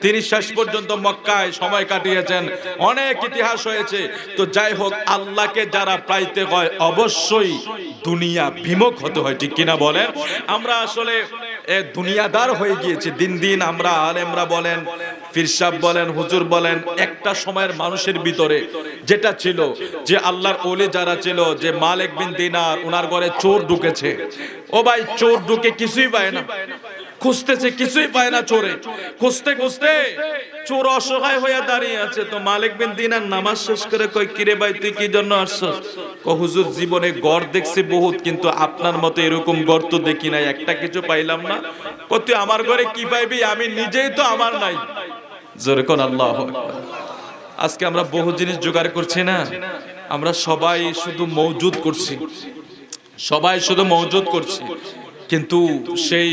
তিনি। শেষ পর্যন্ত মক্কায় সময় কাটিয়েছেন, অনেক ইতিহাস হয়েছে। তো যাই হোক, আল্লাহকে যারা পাইতে হয় অবশ্যই দুনিয়া বিমুখ হতে হয়, ঠিক কিনা বলেন? আমরা আসলে দুনিয়াদার হয়ে গিয়েছি দিন দিন। আমরা আলেমরা বলেন, পীর সাহেব বলেন, হুজুর বলেন, একটা সময়ের মানুষের ভিতরে যেটা ছিল যে আল্লাহর ওলি যারা ছিল, যে মালিক বিন দিনার, ওনার ঘরে চোর ঢুকেছে। ও ভাই, চোর ঢুকে কিছুই পায় না, খুঁজতেছে কিছুই পায় না, চোরে খুঁজতে খুঁজতে চোর অসহায় হয়ে দাঁড়িয়ে আছে। তো মালিক বিন দিনার নামাজ শেষ করে কই, কিরে ভাই তুই কি জন্য আসছস? হুজুর জীবনে গড় দেখছি বহুত, কিন্তু আপনার মতো এরকম গড় তো দেখি নাই, একটা কিছু পাইলাম না। তুই আমার ঘরে কি পাইবি? আমি নিজেই তো আমার নাই। জোরে কোন আল্লাহু আকবার। আজকে আমরা বহু জিনিস জোগাড় করছি না, আমরা সবাই শুধু মওজুদ করছি, সবাই শুধু মওজুদ করছি, কিন্তু সেই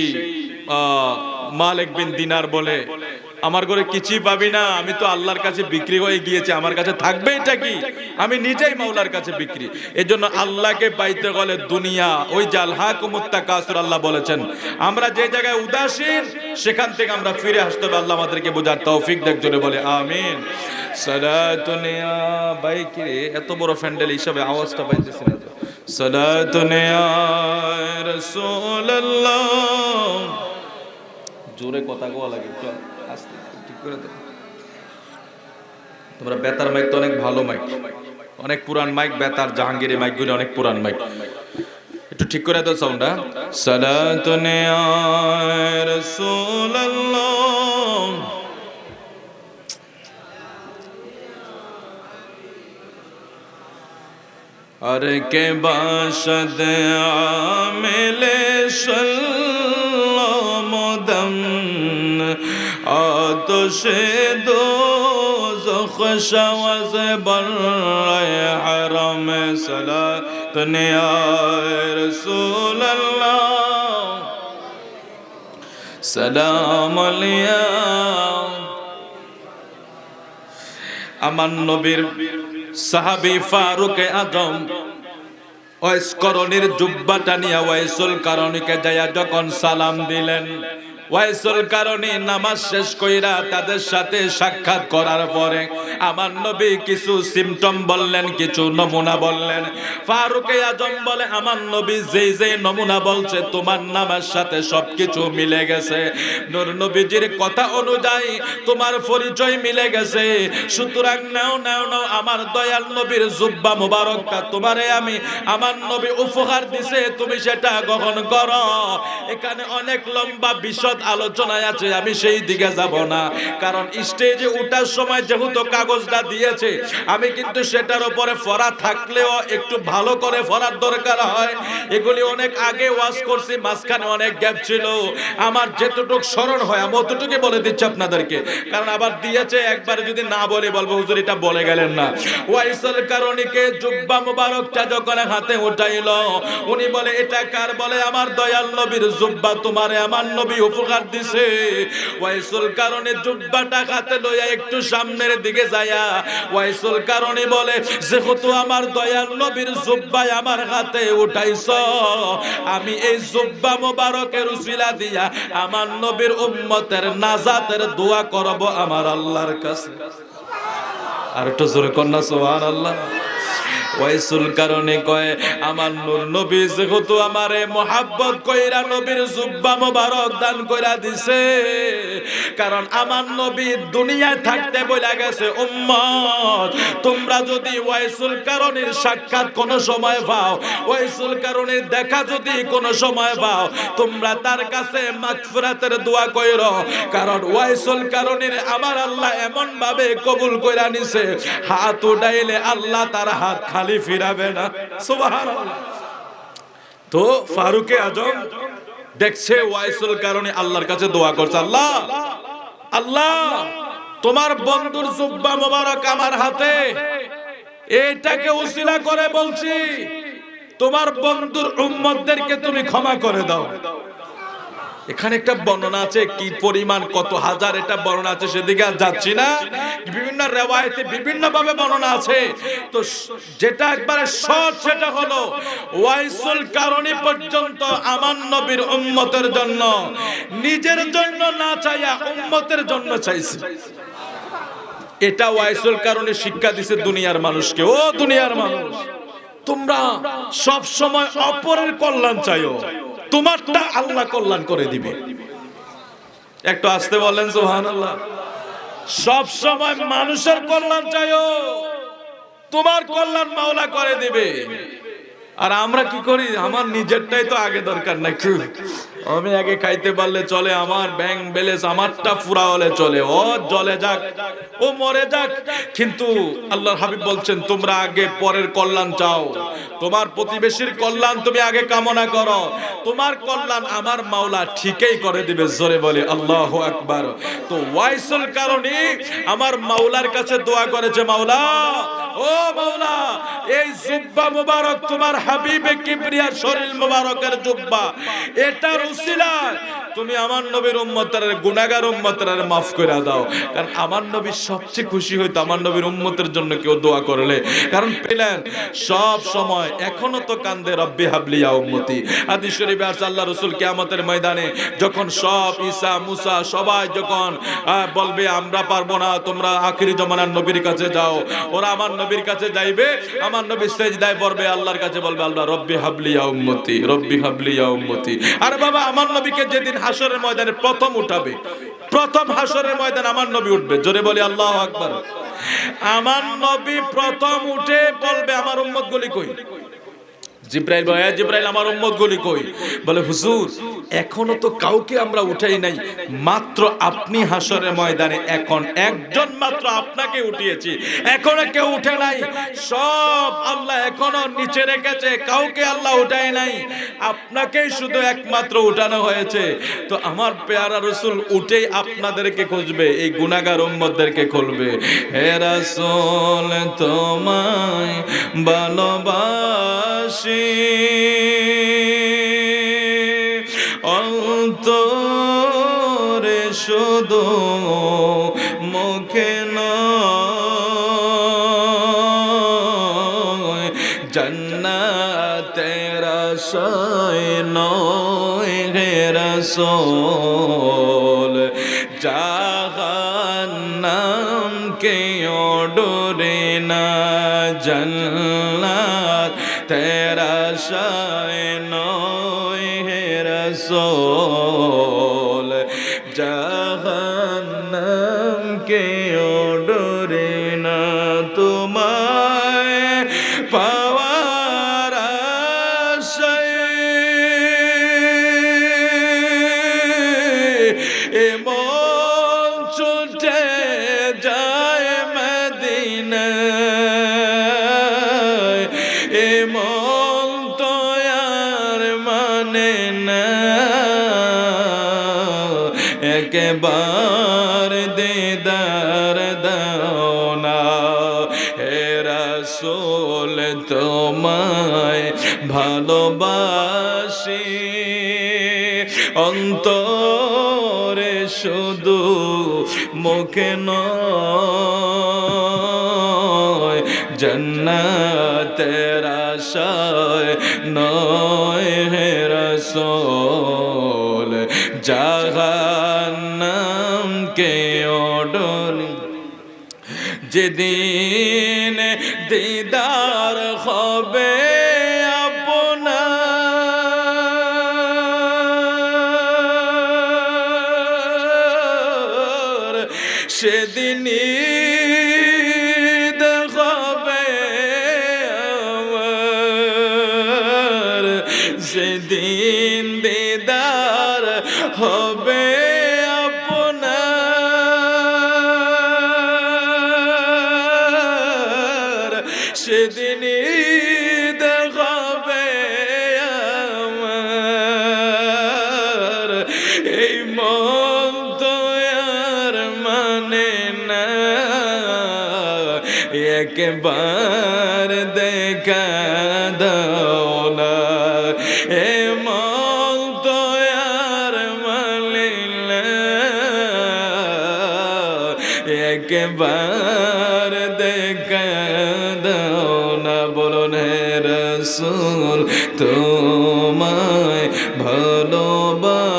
মালিক বিন দিনার বলে, আমার ঘরে কিছুই পাবি না, আমি তো আল্লাহর কাছে বিক্রি হয়ে গিয়েছি, আমার কাছে থাকবে এটা কি? আমি নিজেই মাওলার কাছে বিক্রি। এজন্য আল্লাহকে পাইতে গেলে দুনিয়া, ওই যে আলহাকুমুত তাকাসুর, আল্লাহ বলেছেন আমরা যে জায়গায় উদাসীন সেখান থেকে আমরা ফিরে আসতে হবে। আল্লাহ আমাদেরকে বোঝার তৌফিক দেখ, জোরে বলে আমিন। সালাতুন ইয়া বাইকি, এত বড় প্যান্ডেল হিসাবে আওয়াজটা পাইতেছি না। সালাতুন ইয়া রাসূলুল্লাহ, জোরে কথা কোয়া লাগে, একটু আস্তে ঠিক করে দাও। তোমরা বেতার মাইক তো অনেক ভালো মাইক, অনেক পুরান মাইক, বেতার জাহাঙ্গীরের মাইকগুলো অনেক পুরান মাইক, একটু ঠিক করে দাও সাউন্ডটা। সালাতুন ইয়া রাসূলুল্লাহ, আর কে বাশদ আমিলে সল্লামদম আতশে দোজখ শাওয়াজ বরায়ে হারাম। সালাতুন ইয়া রাসূলুল্লাহ, সালাম আলাইয়া। আমার নবীর সাহাবী ফারুক আজম ওয়াইস করণীর জুব্বাটা নিয়ে ওয়াইসুল কারণীকে যায়া যখন সালাম দিলেন, ওয়াইসুল কারণী নামাজ শেষ কইরা তাদের সাথে সাক্ষাৎ করার পরে আমার নবী কিছু সিমটম বললেন, কিছু নমুনা বললেন। ফারুক আজম বলে, আমার নবী যেই যেই নমুনা বলছে তোমার নামের সাথে সবকিছু মিলে গেছে, নূর নবীজির কথা অনুযায়ী তোমার পরিচয় মিলে গেছে, সুতরাং নাও নাও নাও আমার দয়াল নবীর জুব্বা মুবারকটা তোমারে আমি আমার নবী উপহার দিছে, তুমি সেটা গ্রহণ করো। এখানে অনেক লম্বা বিশদ আলোচনায় আছে, আমি সেই দিকে যাব না, কারণ স্টেজে ওঠার সময় যেহেতু কাগজটা দিয়েছে আমি কিন্তু সেটার উপরে পড়া থাকলেও একটু ভালো করে পড়ার দরকার হয়। এগুলি অনেক আগে ওয়াজ করছি, মাঝখানে অনেক গ্যাপ ছিল, আমার যেতটুকু স্মরণ হয় আমি অতটুকু বলে দিচ্ছি আপনাদেরকে, কারণ আবার দিয়েছে একবার যদি না বলে বলবো হুজুর এটা বলে গেলেন না। ওয়াইসুল কারণীকে জুব্বা মুবারকটা যখন হাতে উঠাইল, উনি বলে এটা কার? বলে আমার দয়াল নবীর জুব্বা, তোমারে আমার নবী উপহার দিছে। ওয়াইসুল কারণী জুব্বাটা হাতে লইয়া একটু সামনের দিকে যায়া ওয়াইসুল কারণী বলে, যেহেতু আমার দয়াল নবীর জুব্বা আমার হাতে উঠাইছো, আমি এই জুব্বা মুবারকের উসিলা দিয়া আমার নবীর উম্মতের নাজাতের দোয়া করব আমার আল্লাহর কাছে। আর একটু জোরে কন্যা সুবহানাল্লাহ। ওয়াইসুল কারণে কয়, আমার নূর নবী যেহেতু আমারে মোহাব্বত কইরা নবীর জুব্বা মোবারক দান কইরা দিছে, কারণ আমার নবী দুনিয়ায় থাকতে বইলা গেছে, উম্মত তোমরা যদি ওয়াইসুল কারণের সাক্ষাৎ কোন সময় পাও, ওয়াইসুল কারণের দেখা যদি কোন সময় পাও, তোমরা তার কাছে মাগফিরাতের দোয়া কইরো, কারণ ওয়াইসুল কারণের আমার আল্লাহ এমন ভাবে কবুল কইরা নিছে, হাত উঠাইলে আল্লাহ তার হাত খালি ফিরাবে না। সুবহানাল্লাহ। তো ফারুক আজম দেখছে ওয়াইসুল কারণে আল্লাহর কাছে দোয়া করছে, আল্লাহ আল্লাহ তোমার বন্ধুর জুব্বা মোবারক আমার হাতে, এটাকে উসিলা করে বলছি তোমার বন্ধুর উম্মতদেরকে তুমি ক্ষমা করে দাও। এখানে একটা বর্ণনা আছে, কি পরিমাণ কত হাজার এটা বর্ণনা আছে, সেদিকে আর যাচ্ছি না, বিভিন্ন রিওয়ায়াতে বিভিন্ন ভাবে বর্ণনা আছে। তো যেটা একবারে শর্ট সেটা হলো ওয়াইসুল কারণী পর্যন্ত আমার নবীর উম্মতের জন্য, নিজের জন্য না চাইয়া উম্মতের জন্য চাইছে। এটা ওয়াইসুল কারণী শিক্ষা দিছে দুনিয়ার মানুষকে, ও দুনিয়ার মানুষ তোমরা সব সময় অপরের কল্যাণ চাইও, তোমারটা আল্লাহ কল্যাণ করে দিবে। একটু আসতে বলেন সুবহানাল্লাহ। সব সময় মানুষের কল্যাণ চাইও, তোমার কল্যাণ মাওলা করে দিবে। আর আমরা কি করি, আমার নিজেরটাই তো আগে দরকার নাকি, আমি আগে খাইতে পারলে চলে, আমার ব্যাংক ব্যালেন্স আমারটা পুরা হলে চলে, ও জ্বলে যাক, ও মরে যাক। কিন্তু আল্লাহর হাবিব বলছেন তোমরা আগে পরের কল্যাণ চাও, তোমার প্রতিবেশীর কল্যাণ তুমি আগে কামনা করো, তোমার কল্যাণ আমার মাওলা ঠিকই করে দিবে। জোরে বলে আল্লাহু আকবার। তো ওয়াইসুল কারণী আমার মাওলার কাছে দোয়া করেছে, মাওলা ও মাওলা এই জুব্বা মুবারক তোমার হাবিবে কিবরিয়ার শরীর মুবারকের জুব্বা, এটার উসিলায় তুমি আমার নবীর উম্মতের গুনাহগার উম্মতের মাফ করে দাও। কারণ আমার নবী সবচেয়ে খুশি হইতো আমার নবীর উম্মতের জন্য কেউ দোয়া করলে। কারণ পেলেন সব সময় এখনো তো কান্দে রব্বি হাবলি ইয়া উম্মতি। হাদিস শরীফে আছে আল্লাহ রাসূল কিয়ামতের ময়দানে যখন সব ঈসা মুসা সবাই যখন বলবে আমরা পারবো না, তোমরা আখিরি জামানার নবীর কাছে যাও, ওরা আমার নবীর কাছে যাইবে, আমার নবী সিজদায় পড়বে, আল্লাহর কাছে বলবে আল্লাহ রব্বি হাবলি ইয়া উম্মতি, রব্বি হাবলি ইয়া উম্মতি। আরে বাবা, আমার নবীকে যেদিন হাসরের ময়দানে প্রথম উঠাবে, প্রথম হাসরের ময়দানে আমার নবী উঠবে, জোরে বলি আল্লাহু আকবার। আমার নবী প্রথম উঠে বলবে আমার উম্মত গুলি কই? জিব্রাইল বলে জিব্রাইল আমার উম্মত গুলি কই? বলে হুজুর এখনো তো কাউকে আমরা উঠাই নাই, মাত্র আপনি হাসরের ময়দানে এখন একজন মাত্র আপনাকে উঠিয়েছি, এখনো কেউ উঠে নাই, সব আল্লাহ এখনো নিচে রেখেছে, কাউকে আল্লাহ উঠায় নাই, আপনাকেই শুধু একমাত্র উঠানো হয়েছে। তো আমার পেয়ারা রাসূল উঠেই আপনাদেরকে খুঁজবে, এই গুনাহগার উম্মতদেরকে খুঁজবে। হে রাসূল তোমায় ভালোবাসি অন্তরে শুধু মুখে নয়, জান্নাতের আশায় নয় হে রাসূল, জাহান্নাম কেও ডরে না, জান্নাত তেরা আশায় নয় হে রাসূল, জাহান্নাম কেও ডরে না, তোমায় পাওয়ার আশায় এমন ছুটে যায় মদিনায়, এমন তো আর মানে না, একবার দিদার দাও না হে রাসূল তোমায় ভালোবাসি অন্তরে শুধু মুখে নয়, জান্নাতের আশায় নয় হে রাসূল, জাহান্নাম কেও ডরে, যেদিন দিদার হবে আপনার, সেদিনই দেখাবে আমার, সেদিন দিদার হবে আপনার, সেদিনই দেখাবে আমার, এই মন তো আর মানে না, একবার দেখা দাও না, এ মন তো আর মানে না, একবার দেখা দাও না। বলুন হে রাসূল তোমায় ভালোবাসি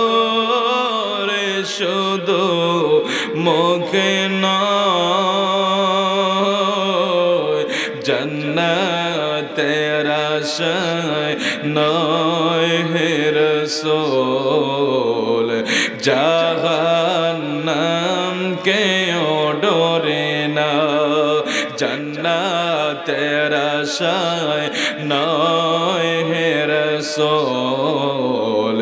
অন্তরে শুধু মুখে নয়, জান্নাতের আশায় নয় হে রাসূল, জাহান্নাম কেও ডরে না, জান্নাতের আশায় নয় হে রাসূল,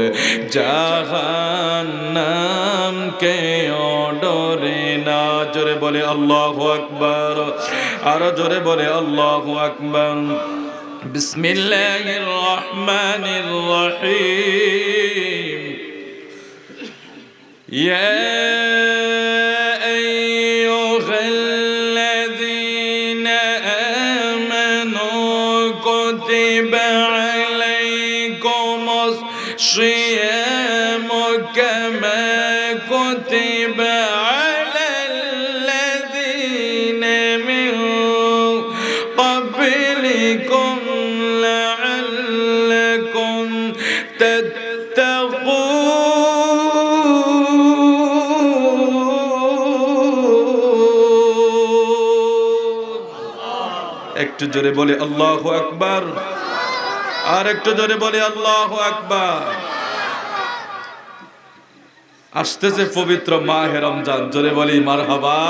জাহান্নাম কেও ডরে না। জোরে বলে আল্লাহু আকবার, আরো জোরে বলে আল্লাহু আকবার। বিসমিল্লাহির রহমানির রহিম। ইয়া আইয়ুহাল্লাযীনা আমানু কুতিবা صيام كما كتب على الذين من قبلكم لعلكم تتقون একটু জোরে বলি আল্লাহু আকবার আর একটু জোরে বলি আল্লাহু আকবার আসতেছে পবিত্র মাহে রমজান জোরে বলি মারহাবা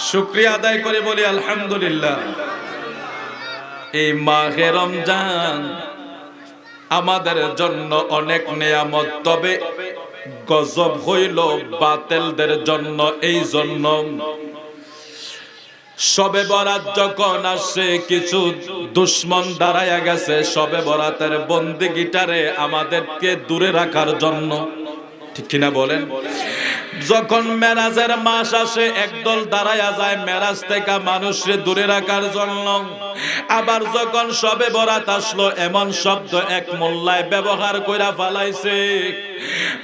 শুকরিয়া আদায় করে বলি আলহামদুলিল্লাহ এই মাহে রমজান আমাদের জন্য অনেক নিয়ামত তবে গজব হইল বাতিলদের জন্য এই জন্য শবে বরাত যখন আসে কিছু দুশ্মন দাঁড়ায়া গেছে শবে বরাতের বন্দেগীটারে আমাদেরকে দূরে রাখার জন্য ঠিক কিনা বলেন যখন মেরাজের মাস আসে একদল দাঁড়ায়া যায় মেরাজ থেকে মানুষকে দূরে রাখার জন্য আবার যখন শবে বরাত আসলো এমন শব্দ এক মোল্লায় ব্যবহার কইরা ফেলাইছে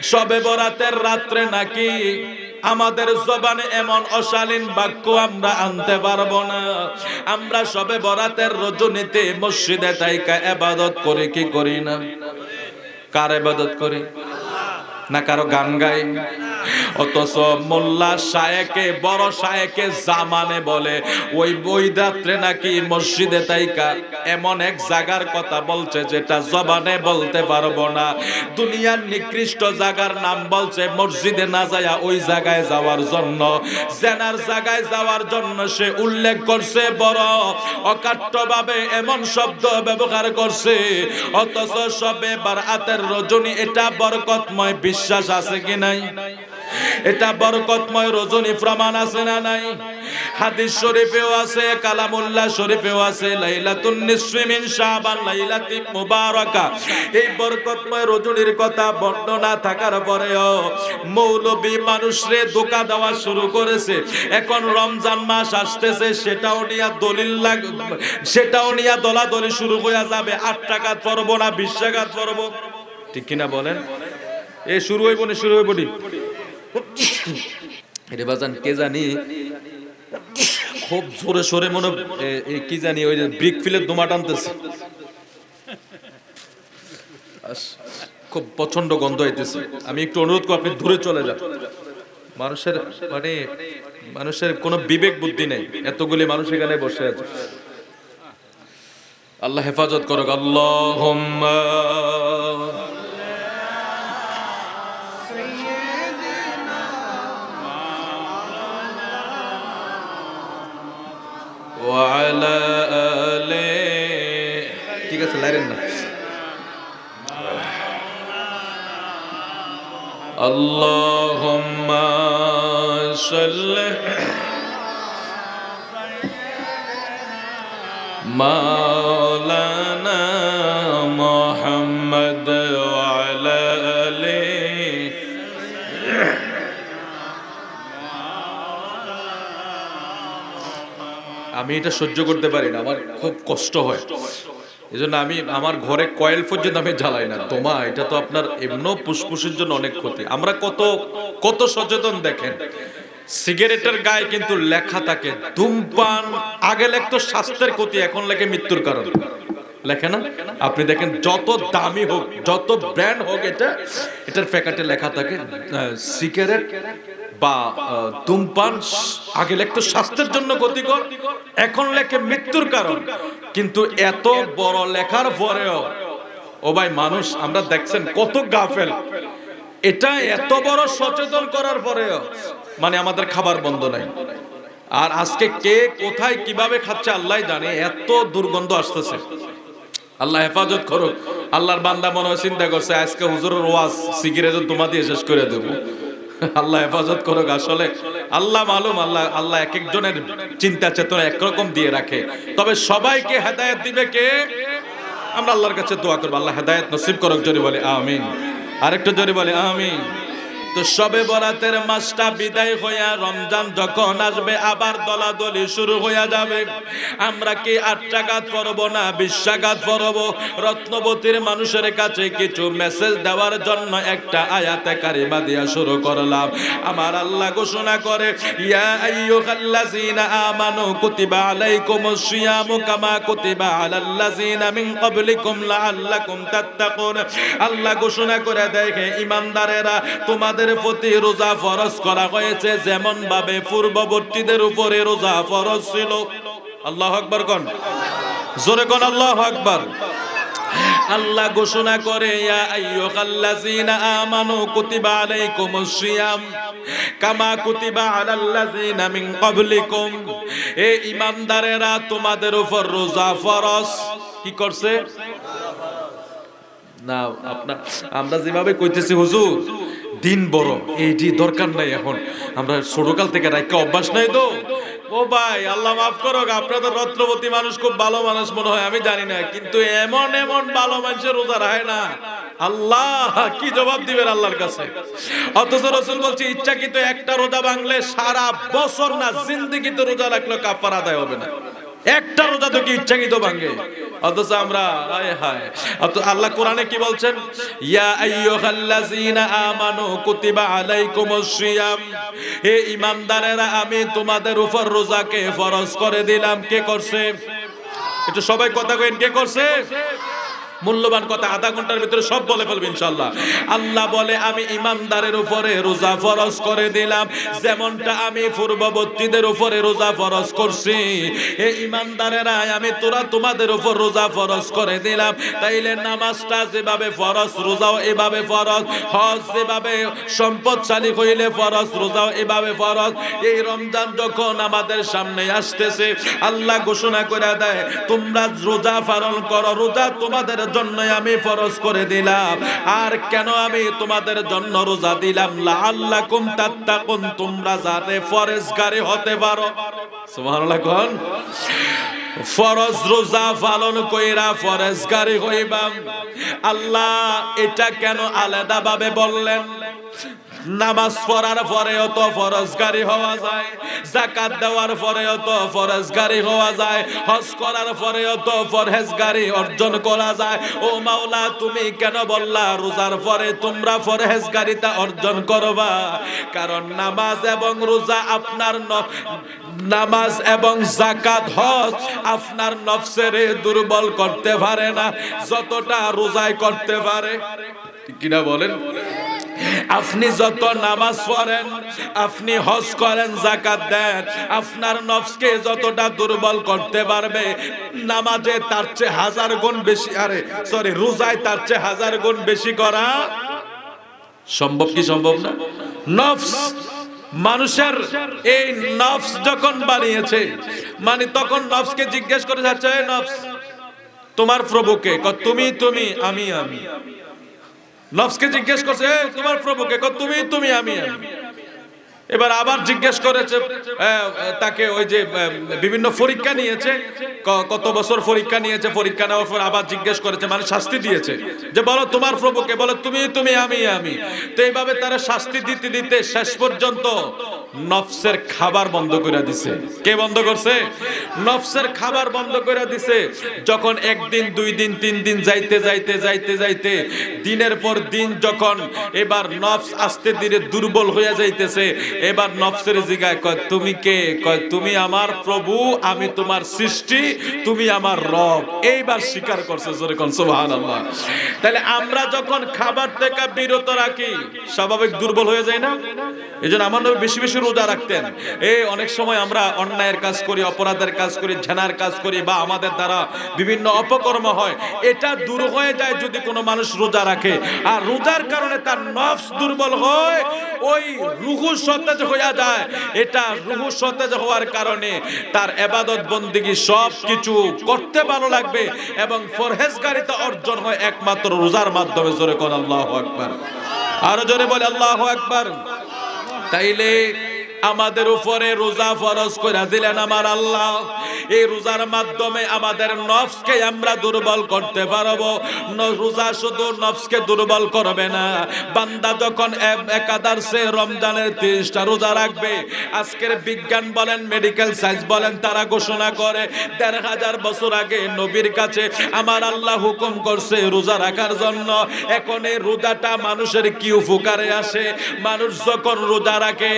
শবে বরাতের রাত্রে নাকি আমাদের জবানে এমন অশালীন বাক্য আমরা আনতে পারবো না আমরা শবে বরাতের রজনীতে মসজিদে তাইকা ইবাদত করে কি করি না কার ইবাদত করি না কারো গান গাই অথচ মোল্লা শায়েকে বড় শায়েকে জামানে বলে ওই রাত্রে নাকি মসজিদে তাইকা এমন এক জায়গার কথা বলছে যেটা জবানে বলতে পারবো না দুনিয়ার নিকৃষ্ট জায়গার নাম বলছে মসজিদে না যায়া ওই জায়গায় যাওয়ার জন্য জেনার জায়গায় যাওয়ার জন্য সে উল্লেখ করছে বড় অকাট্যভাবে এমন শব্দ ব্যবহার করছে অথচ শবে বরাতের রজনী এটা বরকতময় বিশ্বাস আছে কি নাই এটা বরকতময় রজনী প্রমাণ আছে না নাই হাদিস শরীফেও আছে কালামুল্লাহ শরীফেও আছে লাইলাতুন নিসফি মিন শাবান লাইলাতি মুবারাকা এই বরকতময় রজনীর কথা বর্ণনা থাকার পরেও মৌলবী মানুষরে ধোঁকা দেওয়া শুরু করেছে এখন রমজান মাস আসতেছে সেটাও নিয়ে দলাদলি শুরু হয়ে যাবে 8 টাকা পড়ব না 20 টাকা পড়ব ঠিক কিনা বলেন এ শুরু হইব নি রে বাজান কে জানি খুব জোরে সোরে মনে কি জানি ওই যে ব্রিক ফিলের দোমা টানতেছে খুব প্রচন্ড গন্ধ হইতেছে আমি একটু অনুরোধ করব আপনি দূরে চলে যান মানুষের কোনো বিবেক বুদ্ধি নেই এতগুলি মানুষ এখানে বসে আছে আল্লাহ হেফাজত করুক আল্লাহুম্মা وعلى آله ঠিক আছে লাইরেন না আল্লাহুম্মা সাল্লি মাওলানা মুহাম্মদ ওয়া আলা আলিহি আমি এটা সহ্য করতে পারি না আমার খুব কষ্ট হয় এজন্য আমি আমার ঘরে কয়েল পর্যন্ত আমি জ্বালাই না তোমা এটা তো আপনার এমনো ফুসফুসের জন্য অনেক ক্ষতি আমরা কত সচেতন দেখেন সিগারেটের গায়ে কিন্তু লেখা থাকে ধূমপান আগে লিখতো স্বাস্থ্যের ক্ষতি এখন লেখে মৃত্যুর কারণ লেখে না আপনি দেখেন যত দামি হোক যত ব্র্যান্ড হোক এটার প্যাকেটে লেখা থাকে সিগারেট বা ধূমপান আগে লিখতো স্বাস্থ্যের জন্য ক্ষতিকর এখন লেখে মৃত্যুর কারণ কিন্তু এত বড় লেখার পরেও ও ভাই মানুষ আমরা দেখছেন কত গাফেল এটা এত বড় সচেতন করার পরেও মানে আমাদের খাবার বন্ধ নাই আর আজকে কে কোথায় কিভাবে খাচ্ছে আল্লাহ জানে এত দুর্গন্ধ আসতেছে আল্লাহ হেফাজত করুক আল্লাহর বান্দা মনে হয় চিন্তা করছে আজকে হুজুরের ওয়াজ সিগারেট তোমা দিয়ে শেষ করে দেবো আল্লাহ হেফাজত করুক আসলে আল্লাহ মালুম আল্লাহ এক একজনের চিন্তা চেতনা একরকম দিয়ে রাখে তবে সবাইকে হেদায়েত দিবে কে আমরা আল্লাহর কাছে দোয়া করব আল্লাহ হেদায়েত নসিব করুক জোরে বলে আমিন আরেকটু জোরে বলে আমিন তো সবে বরাতের মাসটা বিদায় হইয়া রমজান যখন আসবে আবার দলাদলি শুরু হইয়া যাবে। আমরা কি 8 টাকাত পড়ব না 20 টাকাত পড়ব? রত্নবতীর মানুষের কাছে কিছু মেসেজ দেওয়ার জন্য একটা আয়াতে কারিমা দিয়া শুরু করলাম। আমার আল্লাহ ঘোষণা করে, ইয়া আইয়ুহাল্লাযীনা আমানু কুতিবা আলাইকুমুস সিয়ামু কামা কুতিবা আলাল্লাযীনা মিন ক্বাবলিকুম লাআল্লাকুম তাত্তাকুন। আল্লাহ ঘোষণা করে দেখে ঈমানদারেরা, তোমাদের প্রতি রোজা ফরজ করা হয়েছে যেমন ভাবে পূর্ববর্তীদের উপরে রোজা ফরজ ছিল। আল্লাহু আকবার কোন, জোরে কোন আল্লাহু আকবার। আল্লাহ ঘোষণা করে, ইয়া আইয়ুহাল্লাযীনা আমানু কুতিবা আলাইকুমুস সিয়াম কামা কুতিবা আলাল্লাযীনা মিন ক্বাবলিকুম। এ ঈমানদারেরা, তোমাদের উপর রোজা ফরজ কি করছে না? আমরা যেভাবে কইতেছি হুজুর দিন বড়, এইটি দরকার নাই। এখন আমরা ছোটকাল থেকে রাখা অভ্যাস নাই তো। ও ভাই, আল্লাহ মাফ করো, আপনাদের রত্নবতী মানুষ খুব ভালো মানুষ মনে হয়, আমি জানি না, কিন্তু এমন এমন ভালো মানুষের রোজা রাখে না, আল্লাহ কি জবাব দিবেন আল্লাহর কাছে। অথচ রাসূল বলছে, ইচ্ছাকৃত একটা রোজা ভাঙলে সারা বছর না জিন্দেগিতে রোজা রাখলে কাফারা আদায় হবে না। একটা রোজা তো কি ইচ্ছাকৃত ভাঙে, অথচ আমরা হায় হায়। আল্লাহ কোরআনে কি বলছেন, ইয়া আইয়ুহাল্লাযীনা আমানু কুতিবা আলাইকুমুস সিয়াম। হে ঈমানদারেরা, আমি তোমাদের উপর রোজাকে ফরজ করে দিলাম। কে করছে? একটু সবাই কথা কইন, কে করছে? মূল্যবান কথা, আধা ঘন্টার ভিতরে সব বলে ফেলবো ইনশাআল্লাহ। আল্লাহ বলে, আমি ঈমানদারের উপরে রোজা ফরজ করে দিলাম যেমনটা আমি পূর্ববর্তীদের উপরে রোজা ফরজ করছি। এই ঈমানদারেরা, আমি তোমাদের উপর রোজা ফরজ করে দিলাম। তাইলে নামাজটা যেভাবে ফরজ, রোজাও এভাবে ফরজ। হজ যেভাবে সম্পদশালী হইলে ফরজ, রোজাও এভাবে ফরজ। এই রমজান যখন আমাদের সামনে আসতেছে, আল্লাহ ঘোষণা করে দেয়, তোমরা রোজা পালন করো, রোজা তোমাদের জন্য আমি ফরজ করে দিলাম। আর কেন আমি তোমাদের জন্য রোজা দিলাম? লাআল্লাকুম তাত্তাকুন, তোমরা যাতে পরহেজগার হতে পারো। সুবহানাল্লাহ কোন। ফরজ রোজা পালন কইরা পরহেজগার হইবা। আল্লাহ এটা কেন আলাদা ভাবে বললেন? নামাজ পড়ার পরেও তো ফরজগারি হওয়া যায়, যাকাত দেওয়ার পরেও তো ফরজগারি হওয়া যায়, হজ করার পরেও তো পরহেজগারি অর্জন করা যায়। ও মাওলা, তুমি কেন বললা রোজার পরে তোমরা পরহেজগারিতা অর্জন করবা? কারণ নামাজ এবং রোজা আপনার নামাজ এবং যাকাত হজ আপনার নফসের দুর্বল করতে পারে না যতটা রোজায় করতে পারে। কিনা বলেন? আপনি যত নামাজ পড়েন, আপনি হজ করেন, যাকাত দেন, আপনার নফসকে যতটা দুর্বল করতে পারবে, নামাজে তার চেয়ে 1000 গুণ বেশি, রোজায় তার চেয়ে 1000 গুণ বেশি করা সম্ভব। কি সম্ভব না? নফস, মানুষের এই নফস যখন বানিয়েছে, মানে তখন নফসকে জিজ্ঞেস করে যাচ্ছে, নফস তোমার প্রভুকে? তুমি আমি আমি। নফসকে জিজ্ঞেস করছে, তোমার প্রভুকে? তুমি আমি আমি। এবার আবার জিজ্ঞেস করেছে তাকে, ওই যে বিভিন্ন পরীক্ষা নিয়েছে, কত বছর পরীক্ষা নিয়েছে, পরীক্ষা নেওয়ার পর আবার জিজ্ঞেস করেছে, মানে শাস্তি দিয়েছে যে বলো তোমার প্রভুকে? বলে তুমি আমি আমি। তো এইভাবে তারা শাস্তি দিতে দিতে শেষ পর্যন্ত নফসের খাবার বন্ধ করে দিছে। কে বন্ধ করছে? নফসের খাবার বন্ধ করে দিছে। যখন একদিন, 2 দিন, 3 দিন যাইতে যাইতে যাইতে যাইতে দিনের পর দিন যখন এবার নফস আস্তে ধীরে দুর্বল হয়ে যাইতেছে, এবার নফসের জিগায় কয়, তুমি কে? কয়, তুমি আমার প্রভু, আমি তোমার সৃষ্টি, তুমি আমার রব। এইবার স্বীকার করছে। জোরে কোন সুবহানাল্লাহ। তাহলে আমরা যখন খাবার থেকে বিরত রাখি, স্বাভাবিক দুর্বল হয়ে যায় না? এজন্য আমার নবী বেশি বেশি রোজা রাখতেন। অনেক সময় আমরা অন্যায়ের কাজ করি, অপরাধের কাজ করি, ঝেনার কাজ করি, বা আমাদের দ্বারা বিভিন্ন অপকর্ম হয়, এটা দূর হয়ে যায় যদি কোনো মানুষ রোজা রাখে। আর রোজার কারণে তার নফস দুর্বল হয়, ওই রুহু সতেজ হয়ে যায়। এটা রুহু সতেজ হওয়ার কারণে তার ইবাদত বন্দেগী সব কিছু করতে ভালো লাগবে, এবং পরহেজগারিতা অর্জন হয় একমাত্র রোজার মাধ্যমে। জোরে কোন আল্লাহু আকবার। আরো জোরে বলে আল্লাহু আকবার। তাইলে আমাদের উপরে রোজা ফরজ করে দিলেন আমার আল্লাহ। এই রোজার মাধ্যমে আমাদের নফসকে আমরা দুর্বল করতে পারবো। রোজা শুধু নফসকে দুর্বল করবে না, বান্দা যখন একাদশে রমজানের 30টা রোজা রাখবে, আজকের বিজ্ঞান বলেন মেডিকেল সায়েন্স বলেন তারা ঘোষণা করে 1500 বছর আগে নবীর কাছে আমার আল্লাহ হুকুম করছে রোজা রাখার জন্য। এখন এই রোজাটা মানুষের কি উপকারে আসে? মানুষ যখন রোজা রাখে,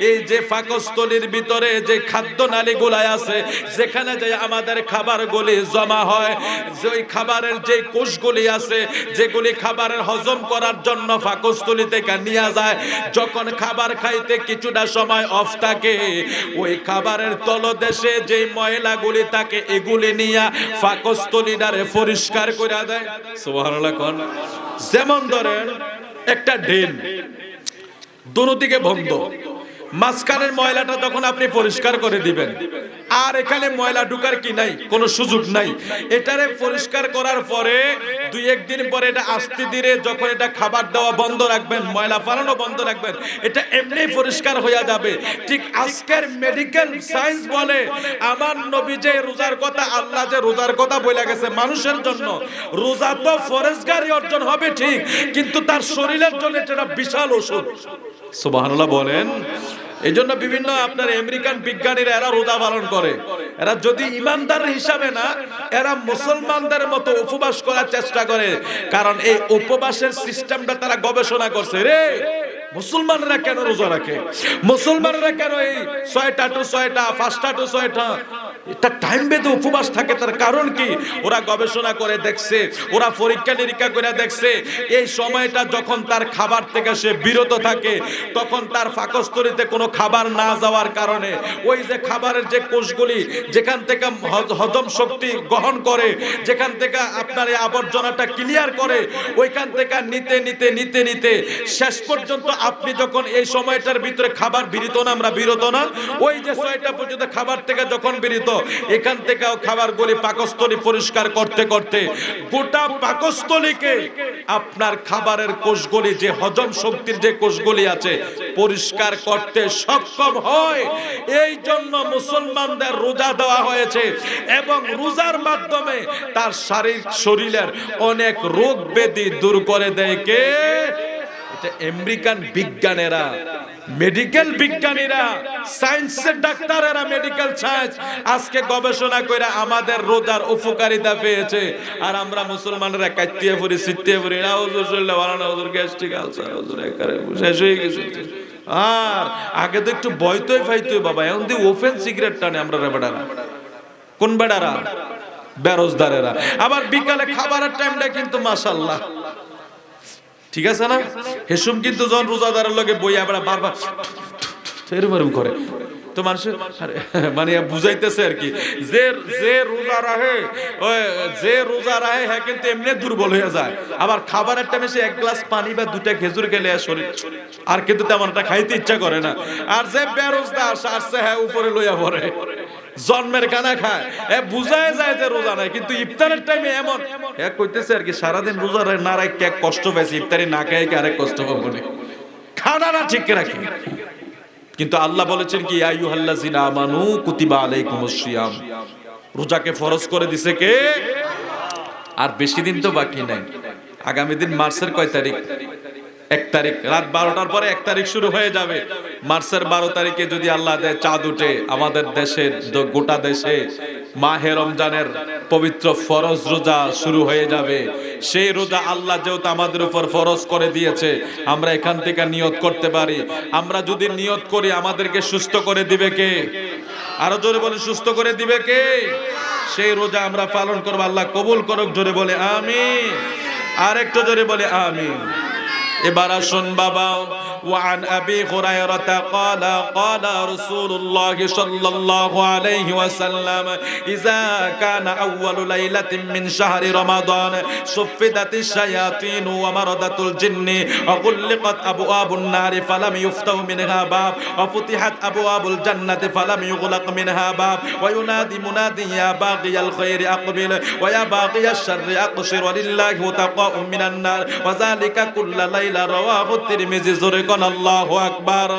এই যে পাকস্থলীর ভিতরে যে খাদ্য নালীগুলাই আছে, যেখানে যে আমাদের খাবারগুলি জমা হয়, যে ওই খাবারের যে কোষগুলি আছে যেগুলি খাবারের হজম করার জন্য পাকস্থলী থেকে নিয়ে যায়, যখন খাবার খাইতে কিছুটা সময় অফ থাকে, ওই খাবারের তলদেশে যে ময়লাগুলি থাকে এগুলি নিয়ে পাকস্থলীটারে পরিষ্কার করে দেয়। সুবহানাল্লাহ কোন। যেমন ধরেন একটা ড্রেন দুদিকে বন্ধ, মাঝখানের ময়লাটা তখন আপনি পরিষ্কার করে দিবেন, আর এখানে ময়লা ঢুকার কি নাই, কোনো সুযোগ নাই। এটারে পরিষ্কার করার পরে 2-1 দিন পরে এটা আস্তে ধীরে যখন এটা খাবার দেওয়া বন্ধ রাখবেন, ময়লা ফালানো বন্ধ রাখবেন, এটা এমনি পরিষ্কার হয়ে যাবে। ঠিক আজকের মেডিকেল সায়েন্স বলে আমার নবী যে রোজার কথা, আল্লাহ যে রোজার কথা বলে গেছে মানুষের জন্য, রোজা তো ফরজগারি অর্জন হবে ঠিক, কিন্তু তার শরীরের জন্য এটা বিশাল ওষুধ। সুবহানাল্লাহ বলেন। এই জন্য বিভিন্ন আপনার আমেরিকান বিজ্ঞানীরা এরা রোজা পালন করে, এরা যদি ইমানদার হিসাবে না, এরা মুসলমানদের মতো উপবাস করার চেষ্টা করে, কারণ এই উপবাসের সিস্টেমটা তারা গবেষণা করছে। রে মুসলমানরা কেন রোজা রাখে, মুসলমানরা কেন এই 6টা টু 6টা 5টা টু 6টা এটা টাইম বেঁধে উপবাস থাকে, তার কারণ কি? ওরা গবেষণা করে দেখছে, ওরা পরীক্ষা নিরীক্ষা করে দেখছে, এই সময়টা যখন তার খাবার থেকে সে বিরত থাকে, তখন তার পাকস্থলীতে কোনো খাবার না যাওয়ার কারণে ওই যে খাবারের যে কোষগুলি যেখান থেকে হজম শক্তি গ্রহণ করে, যেখান থেকে আপনার এই আবর্জনাটা ক্লিয়ার করে, ওইখান থেকে নিতে নিতে নিতে নিতে শেষ পর্যন্ত আপনি যখন এই সময়টার ভিতরে খাবার বিরত না, আমরা বিরত না, ওই যে 6টা পর্যন্ত খাবার থেকে যখন বিরত, এখান থেকেও খাবারগুলি পাকস্থলী পরিষ্কার করতে করতে গোটা পাকস্থলীকে আপনার খাবারের কোষগুলি যে হজম শক্তির যে কোষগুলি আছে পরিষ্কার করতে সক্ষম হয়। এই জন্য মুসলমানদের রোজা দেওয়া হয়েছে, এবং রোজার মাধ্যমে তার শরীরের অনেক রোগ ব্যাধি দূর করে দেয় কে? এটা আমেরিকান বিজ্ঞানীরা, মেডিকেল বিজ্ঞানীরা, সায়েন্সের ডাক্তারেরা, মেডিকেল সায়েন্স আজকে গবেষণা করে আমাদের রোজার উপকারিতা পেয়েছে। আর আমরা মুসলমানরা কাটিয়ে পড়ি, সিটিয়ে পড়ি, না হুজুর শরীরে ভালো না, হুজুর গ্যাস্ট্রিক আলসার, হুজুর একারে শেষ হয়ে গেছে। আর আগে তো একটু বইতই ফাইতই বাবা, এখন দি ওপেন সিগারেট টানে আমরা রে বেটারা। কোন বেটারা? বেরোজদারেরা। আবার বিকালে খাবারের টাইমটা কিন্তু মাশাআল্লাহ ঠিক আছে না? হেসুম কিন্তু যখন রোজাদারের লগে বই আবার বারবার এরম করে, তো মানুষের মানে বুঝাইতেছে আর কি, যে রোজা রাখে, ওই যে রোজা রাখে হ্যাঁ কিন্তু এমনি দুর্বল হয়ে যায়। আবার খাবারের টাইমে সে 1 গ্লাস পানি বা 2টা খেজুর খেলে শরীর আর কিন্তু তেমন একটা খাইতে ইচ্ছা করে না। আর যে বেরোজদার আসছে হ্যাঁ উপরে লইয়া পড়ে, জন্মের খানা খায়, বুঝায় যায় যে রোজা নাই, কিন্তু ইফতারের টাইমে এমন কইতেছে আর কি সারাদিন রোজা না রাখে কষ্ট পাইছে, ইফতারি না খায় কি আরেক কষ্ট পাবো না, খানা না ঠিক রাখি। কিন্তু আল্লাহ বলেছেন কি আইয়ুহাল্লাযিনা আমানু কুতিবা আলাইকুমুস সিয়াম, রোজাকে ফরজ করে দিছে কে? আর বেশি দিন তো বাকি নাই, আগামী দিন মার্চের কয় তারিখ? 1 তারিখ, রাত 12টার পরে 1 তারিখ শুরু হয়ে যাবে। মার্চের 12 তারিখে যদি আল্লাহ দেয় চাঁদ উঠে, আমাদের দেশের গোটা দেশে মাহে রমজানের পবিত্র ফরজ রোজা শুরু হয়ে যাবে। সেই রোজা আল্লাহ যেহেতু আমাদের উপর ফরজ করে দিয়েছে, আমরা এখান থেকে নিয়ত করতে পারি। আমরা যদি নিয়ত করি আমাদেরকে সুস্থ করে দিবে কে? আরো জোরে বলে সুস্থ করে দিবে কে? সেই রোজা আমরা পালন করব, আল্লাহ কবুল করুক। জোরে বলে আমিন, আর একটু জোরে বলে আমিন। এবার আসুন বাবা, وعن أبي هريرة قال قال رسول الله صلى الله عليه وسلم إذا كان أول ليلة من شهر رمضان صفدت الشياطين ومرضت الجن وغلقت أبواب النار فلم يفتح منها باب وفتحت أبواب الجنة فلم يغلق منها باب وينادي منادي يا باغي الخير أقبل ويا باغي الشر أقصر ولله تقاء من النار وذلك كل ليلة رواه الترمذي। زرق আল্লাহু আকবার।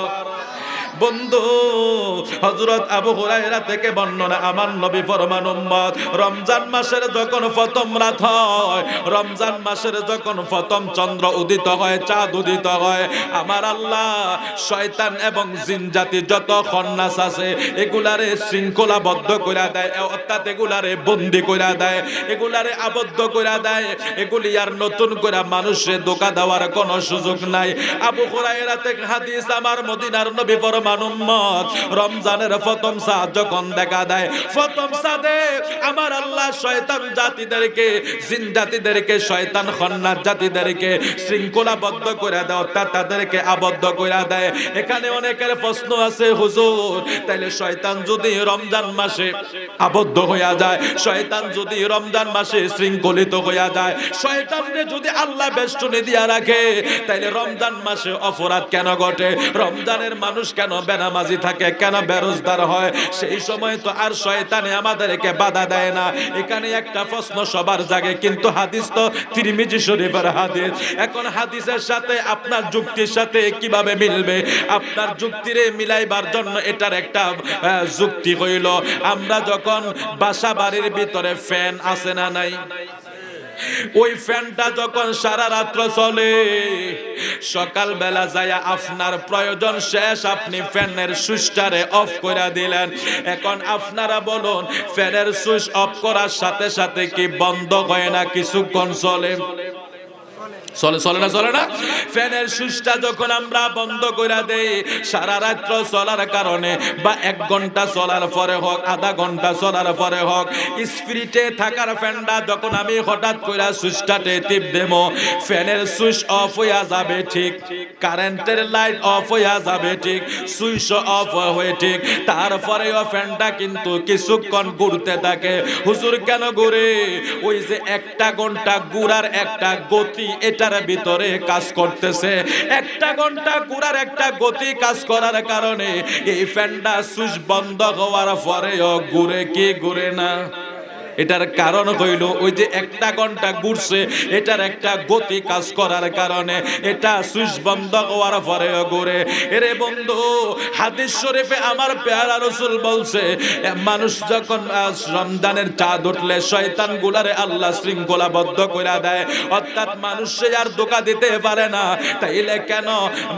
বন্ধু, হযরত আবু হুরায়রা থেকে বর্ণনা, আমার নবী ফরমান উম্মত রমজান মাসের যখন প্রথম রাত হয়, রমজান মাসের যখন প্রথম চন্দ্র উদিত হয়, চাঁদ উদিত হয়, আমার আল্লাহ শয়তান এবং জিন জাতি যত খন্নাস আছে এগুলারে শৃঙ্খলাবদ্ধ কইরা দেয়, অর্থাৎ এগুলারে বন্দী কইরা দেয়, এগুলারে আবদ্ধ কইরা দেয়। এগুলি আর নতুন করে মানুষের ধোঁকা দেওয়ার কোনো সুযোগ নাই। আবু হুরায়রা থেকে হাদিস, আমার মদিনার নবী ফরমান উম্মত রমজানের প্রথম চাঁদ যখন দেখা দেয়, প্রথম চাঁদে আমার আল্লাহ শয়তান জাতিদেরকে, জিন জাতিদেরকে, শয়তান খন্নাস জাতিদেরকে শৃঙ্খলাবদ্ধ করে দেয়, অর্থাৎ তাদেরকে আবদ্ধ করে দেয়। এখানে অনেকের প্রশ্ন আছে, হুজুর তাইলে শয়তান যদি রমজান মাসে আবদ্ধ হইয়া যায়, শয়তান যদি রমজান মাসে শৃঙ্খলিত হইয়া যায়, শয়তানকে যদি আল্লাহ বেষ্টনী দিয়া রাখে, তাইলে রমজান মাসে অপরাধ কেন ঘটে? রমজানের মানুষ কেন বেনামাজি থাকে, কেন বেরোজগার হয়? সেই সময় তো আর শয়তানে আমাদেরকে বাধা দেয় না। এখানে একটা প্রশ্ন সবার জাগে, কিন্তু হাদিস তো তিরমিজি শরীফের হাদিস। এখন হাদিসের সাথে আপনার যুক্তির সাথে কিভাবে মিলবে? আপনার যুক্তিরে মিলাইবার জন্য এটার একটা যুক্তি হইল, আমরা যখন বাসা বাড়ির ভিতরে ফ্যান আছে না নাই, ওই ফ্যানটা যখন সারা রাত্র চলে, সকাল বেলা যায়া আপনার প্রয়োজন শেষ, আপনি ফ্যানের সুইচটারে অফ করে দিলেন। এখন আপনারা বলুন, ফ্যানের সুইচ অফ করার সাথে সাথে কি বন্ধ হয় না কিছুক্ষণ চলে? চলে চলে না, চলে না? ফ্যানের সুইচটা যখন আমরা বন্ধ করে দেই, সারা রাত্র চলার কারণে বা 1 ঘন্টা চলার পরে হোক, আধা ঘন্টা চলার পরে হোক, স্পিরিটে থাকার ফ্যানটা যখন আমি হঠাৎ করে সুইচটাতে টিপ দেব, ফ্যানের সুইচ অফ হইয়া যাবে ঠিক, কারেন্টের লাইট অফ হইয়া যাবে ঠিক, সুইচ অফ হয়ে ঠিক, তারপরেও ফ্যানটা কিন্তু কিছুক্ষণ ঘুরতে থাকে। হুজুর কেন ঘুরে? ওই যে 1 ঘন্টা ঘুরার একটা গতি এটার ভিতরে কাজ করতেছে, 1 ঘন্টা ঘুরার একটা গতি কাজ করার কারণে এই ফ্যানটা সুইচ বন্ধ হওয়ার পরেও ঘুরে কি ঘুরে না? এটার কারণ হইল ওই যে 1 ঘন্টা ঘুরছে, এটার একটা গতি কাজ করার কারণে এটা সুইচ বন্ধ হওয়ার পরে ঘুরে। এরে বন্ধু, হাদিস শরীফে আমার পেয়ারা রাসূল বলছে, মানুষ যখন রমজানের চাঁদ উঠলে শয়তান গুলারে আল্লাহ শৃঙ্খলাবদ্ধ করে দেয়, অর্থাৎ মানুষে আর ধোঁকা দিতে পারে না। তাইলে কেন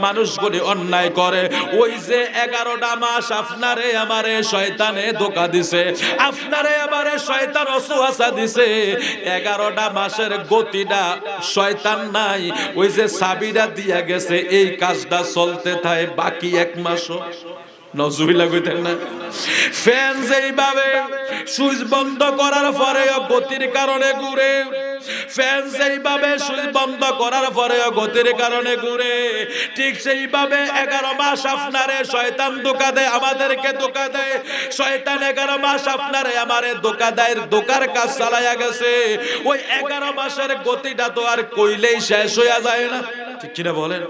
মানুষগুলি অন্যায় করে? ওই যে 11টা মাস আপনারে আমারে শয়তানে ধোঁকা দিছে, আপনারে আমারে শয়তান ওয়াসওয়াসা দিছে, 11টা মাসের গতিটা শয়তান নাই, ওই যে চাবিটা দিয়া গেছে, এই কাজটা চলতে থাকে বাকি 1 মাসও। নজুবিল্লাহ কইতেন না? ফ্যান যেইভাবে সুইচ বন্ধ করার পরে গতির কারণে ঘুরে, ফ্যান যেইভাবে সুইচ বন্ধ করার পরে গতির কারণে ঘুরে, ঠিক সেইভাবে 11 মাস আপনারে শয়তান ধোঁকা দেয়, আমাদেরকে ধোঁকা দেয়। শয়তান 11 মাস আপনারে আমারে ধোঁকা দেয়, ধোঁকার কাজ চালায়া গেছে। ওই 11 মাসের গতিটা তো আর কইলেই শেষ হইয়া যায় না, ঠিক কিনা বলেন?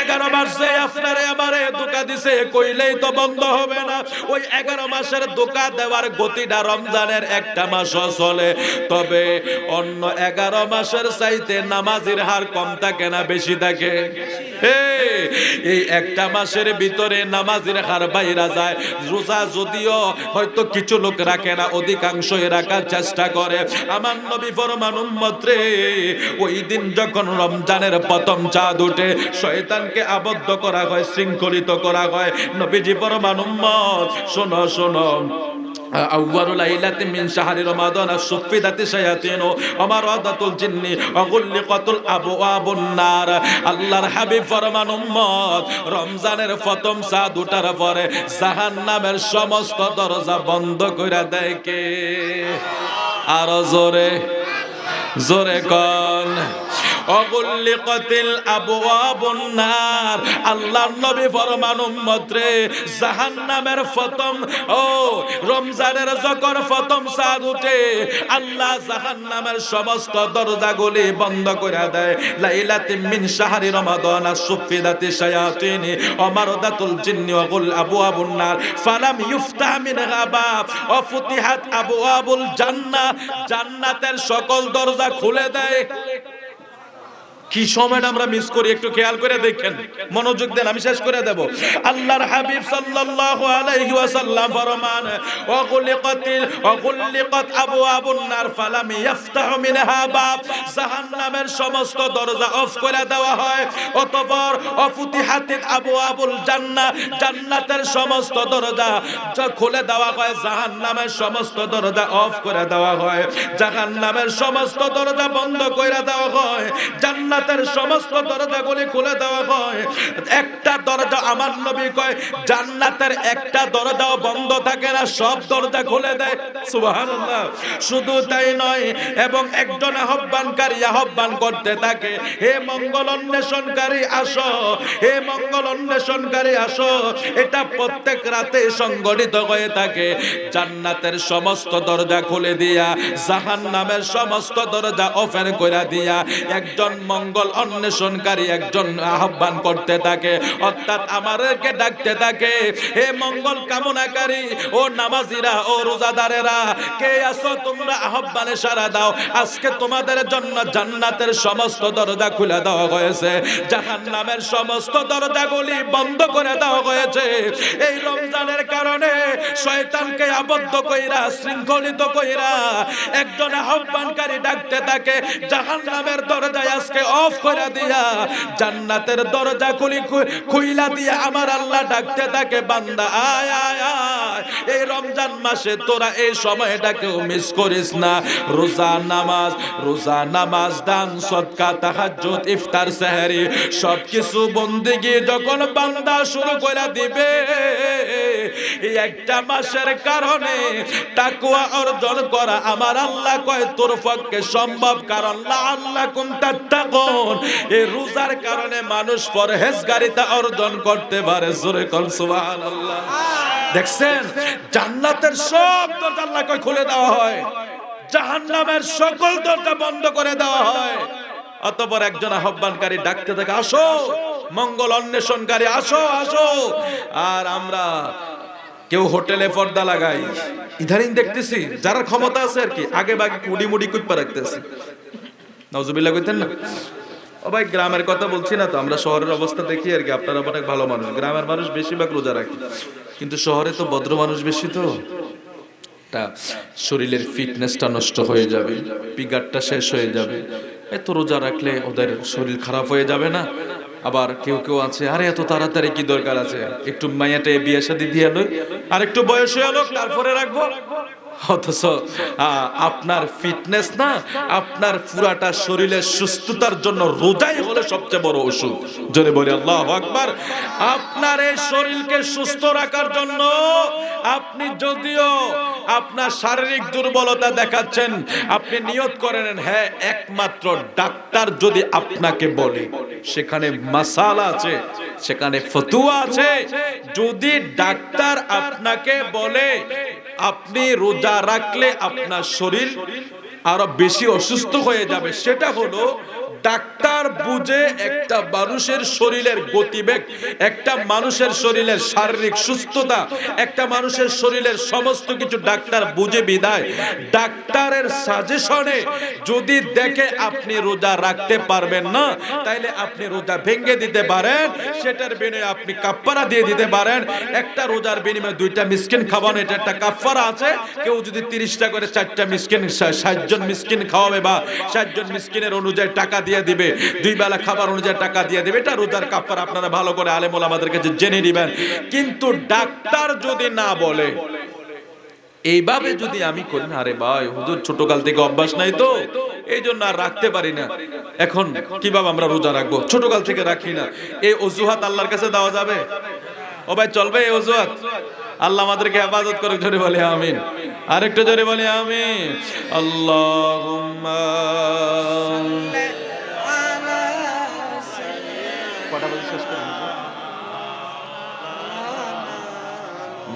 11 মাসে আপনারে আমারে ধোঁকা দিছে, কইলেই তো বন্ধ হবে না। ওই 11 মাসের ধোঁকা দেওয়ার গতিটা রমজানের 1টা মাসও চলে, তবে অন্য 11 মাসের চাইতে নামাজির হার কম থাকে না বেশি থাকে? এই 1টা মাসের ভিতরে নামাজির হার বাইরা যায়। রোজা যদিও হয়তো কিছু লোক রাখে না, অধিকাংশই রাখার চেষ্টা করে। আমার নবী ফরমান উম্মত রে, ওই দিন যখন রমজানের প্রথম চাঁদ উঠে, শয়তানকে আবদ্ধ করা হয়, শৃঙ্খলিত করা হয়। নবীজি ফরমান উম্মত শোনো শোনো, আউয়ালু লাইলাতিন মিন শাহরি রমাদান সুফিদাতি শায়াতিন আমারাদাতুল জিন্নি ওয়াগুল্লিকাতুল আবওয়াবুন নার। আল্লাহর হাবিব ফরমান উম্মত, রমজানের প্রথম চাঁদ ওঠার পরে জাহান্নামের সমস্ত দরজা বন্ধ কইরা দেয় কে? আর জোরে জোরে কোন? অগুল্লিকাতিল আবওয়াবুন নার। আল্লাহর নবী ফরমান উম্মত রে, জাহান্নামের প্রথম রমজানের যখন প্রথম চাঁদ উঠে, আল্লাহ জাহান্নামের সমস্ত দরজাগুলি বন্ধ করে দেয়। লাইলাতিন মিন শাহরি রমাদান সুফিদাতি শায়াতিন ওমারদাতুল জিন্নি ওয়াগুল আবওয়াবুন নার ফালাম ইফতাহ মিনহা বাব ওয়া ফুতিহাত আবওয়াবুল জান্নাহ। জান্নাতের সকল দরজা খুলে দেয়। কি সময়টা আমরা মিস করি একটু খেয়াল করে দেখেন, মনোযোগ দেন, আমি শেষ করে দেব। আল্লাহর হাবিব সাল্লাল্লাহু আলাইহি ওয়াসাল্লাম ফরমান, ওয়াগুলিকাত আবওয়াবুন নার ফালাম ইফতাহু মিনহা বাব, জাহান্নামের সমস্ত দরজা অফ করে দেওয়া হয়। অতঃপর অফুতিহাতিত আবওয়াবুল জান্নাহ, জান্নাতের সমস্ত দরজা খুলে দেওয়া হয়, জাহান্নামের সমস্ত দরজা অফ করে দেওয়া হয়, জাহান্নামের সমস্ত দরজা বন্ধ করে দেওয়া হয়, জান্নাতের সমস্ত দরজাগুলি খুলে দেওয়া হয়। একটা দরজা, আমার নবী কয় জান্নাতের একটা দরজাও বন্ধ থাকে না, সব দরজা খুলে দেয়। সুবহানাল্লাহ। শুধু তাই নয়, এবং একজন আহ্বানকারী আহ্বান করতে থাকে, হে মঙ্গল অন্বেষণকারী আসো, হে মঙ্গল অন্বেষণকারী আসো। এটা প্রত্যেক রাতে সংগঠিত হয়ে থাকে। জান্নাতের সমস্ত দরজা খুলে দিয়া জাহান্নামের সমস্ত দরজা ওপেন করে দিয়া একজন মঙ্গল অন্বেষণকারী একজন আহ্বান করতে থাকে, অর্থাৎ আমাদেরকে ডাকতে থাকে, হে মঙ্গল কামনাকারী, ও নামাজিরা, ও রোজাদারেরা, কে আছো তোমরা, আহ্বানে সাড়া দাও। আজকে তোমাদের জন্য জান্নাতের সমস্ত দরজা খুলে দেওয়া হয়েছে, জাহান্নামের সমস্ত দরজাগুলি বন্ধ করে দেওয়া হয়েছে। এই রমজানের কারণে শয়তানকে আবদ্ধ কইরা, শৃঙ্খলিত কইরা একজন আহ্বানকারী ডাকতে থাকে, জাহান্নামের দরজা আজকে অফ করে দিয়া জান্নাতের দরজা খুইলা দিয়া আমার আল্লাহ ডাকতে থাকে, বান্দা আয় আয় আয়, এই রমজান মাসে তোরা এই সময়টাকেও মিস করিস না। রোজা নামাজ, দান, সদকা, তাহাজ্জুদ, ইফতার, সেহরি সবকিছু বন্দেগী যখন বান্দা শুরু করে দিবে, এই একটা মাসের কারণে তাকওয়া অর্জন করা আমার আল্লাহ কয় তোর পক্ষে সম্ভব, কারণ লাআল্লাকুম তাত্তাকুন। এই রোজার কারণে মানুষ পরহেজগারিতা অর্জন করতে পারে। জোরে কোন সুবহানাল্লাহ। দেখছেন, জান্নাতের সব দরজা আল্লাহ কয় খুলে দেওয়া হয়, জাহান্নামের সকল দরজা বন্ধ করে দেওয়া হয়। অতঃপর একজন আহ্বানকারী ডাকতে থাকে, আসো মঙ্গল অন্বেষণকারী, আসো আসো। আর আমরা কেউ হোটেলে পর্দা লাগাই, ইদানিং দেখতেছি যারা ক্ষমতা আছে আর কি, আগে বাগে কুড়ি মুড়ি কুইপা রাখতেছে। নাউজুবিল্লাহ কইতেন না। ও ভাই, গ্রামের কথা বলছি না তো, আমরা শহরের অবস্থা দেখি আর কি। আপনারা অনেক ভালো মানুষ, গ্রামের মানুষ বেশিরভাগ রোজা রাখে, কিন্তু শহরে তো ভদ্র মানুষ বেশি, তো শরীরের ফিটনেসটা নষ্ট হয়ে যাবে, পিগারটা শেষ হয়ে যাবে। এত রোজা রাখলে ওদের শরীর খারাপ হয়ে যাবে না? আবার কেউ কেউ আছে, আরে এত তাড়াতাড়ি কি দরকার আছে, একটু মাইয়াটে বিয়ে শাদী দিয়ে লই, আর একটু বয়স হয়ে লোক তারপরে রাখবো। অথচ আপনার ফিটনেস না, আপনার পুরাটা শরীরের সুস্থতার জন্য রোজাই হলো সবচেয়ে বড় ওষুধ। জোরে বলি আল্লাহু আকবার। আপনার এই শরীরকে সুস্থ রাখার জন্য আপনি যদিও আপনার শারীরিক দুর্বলতা দেখাচ্ছেন, আপনি নিয়ত করে নেন, হ্যাঁ একমাত্র ডাক্তার যদি আপনাকে বলে, সেখানে মাসালা আছে, সেখানে ফতুয়া আছে। যদি ডাক্তার আপনাকে বলে আপনি রোজা রাখলে আপনার শরীর আরো বেশি অসুস্থ হয়ে যাবে, সেটা হলো ডাক্তার বুঝে একটা মানুষের শরীরের গতিবেগ, একটা মানুষের শরীরের শারীরিক সুস্থতা, একটা মানুষের শরীরের সমস্ত কিছু ডাক্তার বুঝে বিদায় ডাক্তারের সাজেশনে যদি দেখে আপনি রোজা রাখতে পারবেন না, তাইলে আপনি রোজা ভেঙে দিতে পারেন, সেটার বিনিময়ে আপনি কাফারা দিয়ে দিতে পারেন। একটা রোজার বিনিময়ে 2টা মিসকিন খাওয়ানো, এটা একটা কাফারা আছে। কেউ যদি 30টা করে 4টা মিসকিন 60 জন মিসকিন খাওয়াবে বা 60 জন মিসকিনের অনুযায়ী টাকা দিয়ে দিবে, 2 বেলা খাবার অনুযায়ী টাকা দিয়ে দিবে, এটা রোজার কাফারা। আপনারা ভালো করে আলেম ওলামাদের কাছে জেনে নেবেন। কিন্তু ডাক্তার যদি না বলে, এইভাবে যদি আমি করি না, আরে ভাই হুজুর ছোটকাল থেকে অভ্যাস নাই তো এই জন্য আর রাখতে পারি না, এখন কিভাবে আমরা রোজা রাখবো, ছোটকাল থেকে রাখি না, এই অজুহাত আল্লাহর কাছে দেওয়া যাবে? ও ভাই চলবে এই অজুহাত? আল্লাহ আমাদেরকে হেফাজত করে। জোরে বলি আমিন। আরেকটু জোরে বলি আমিন। আল্লাহুম্মা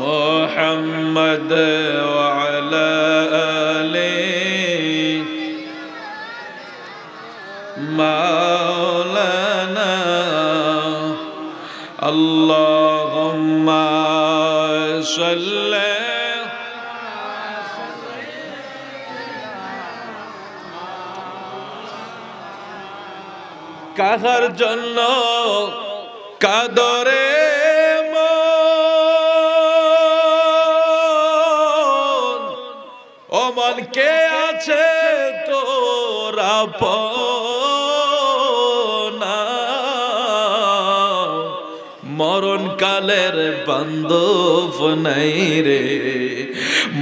মুহাম্মদ ওয়া আলা আলি মাওলানা আল্লাহুম্মা সাল্লি কাহার জন্য কাদরে মন, ও মন কে আছে তোর আপনা, মরণ কালের বান্ধব নাই রে,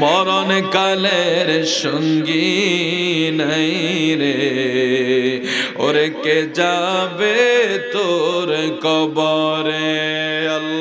মরণ কালের সঙ্গী নাই রে, ওরে কে যাবে তোর কবরে। আল্লাহ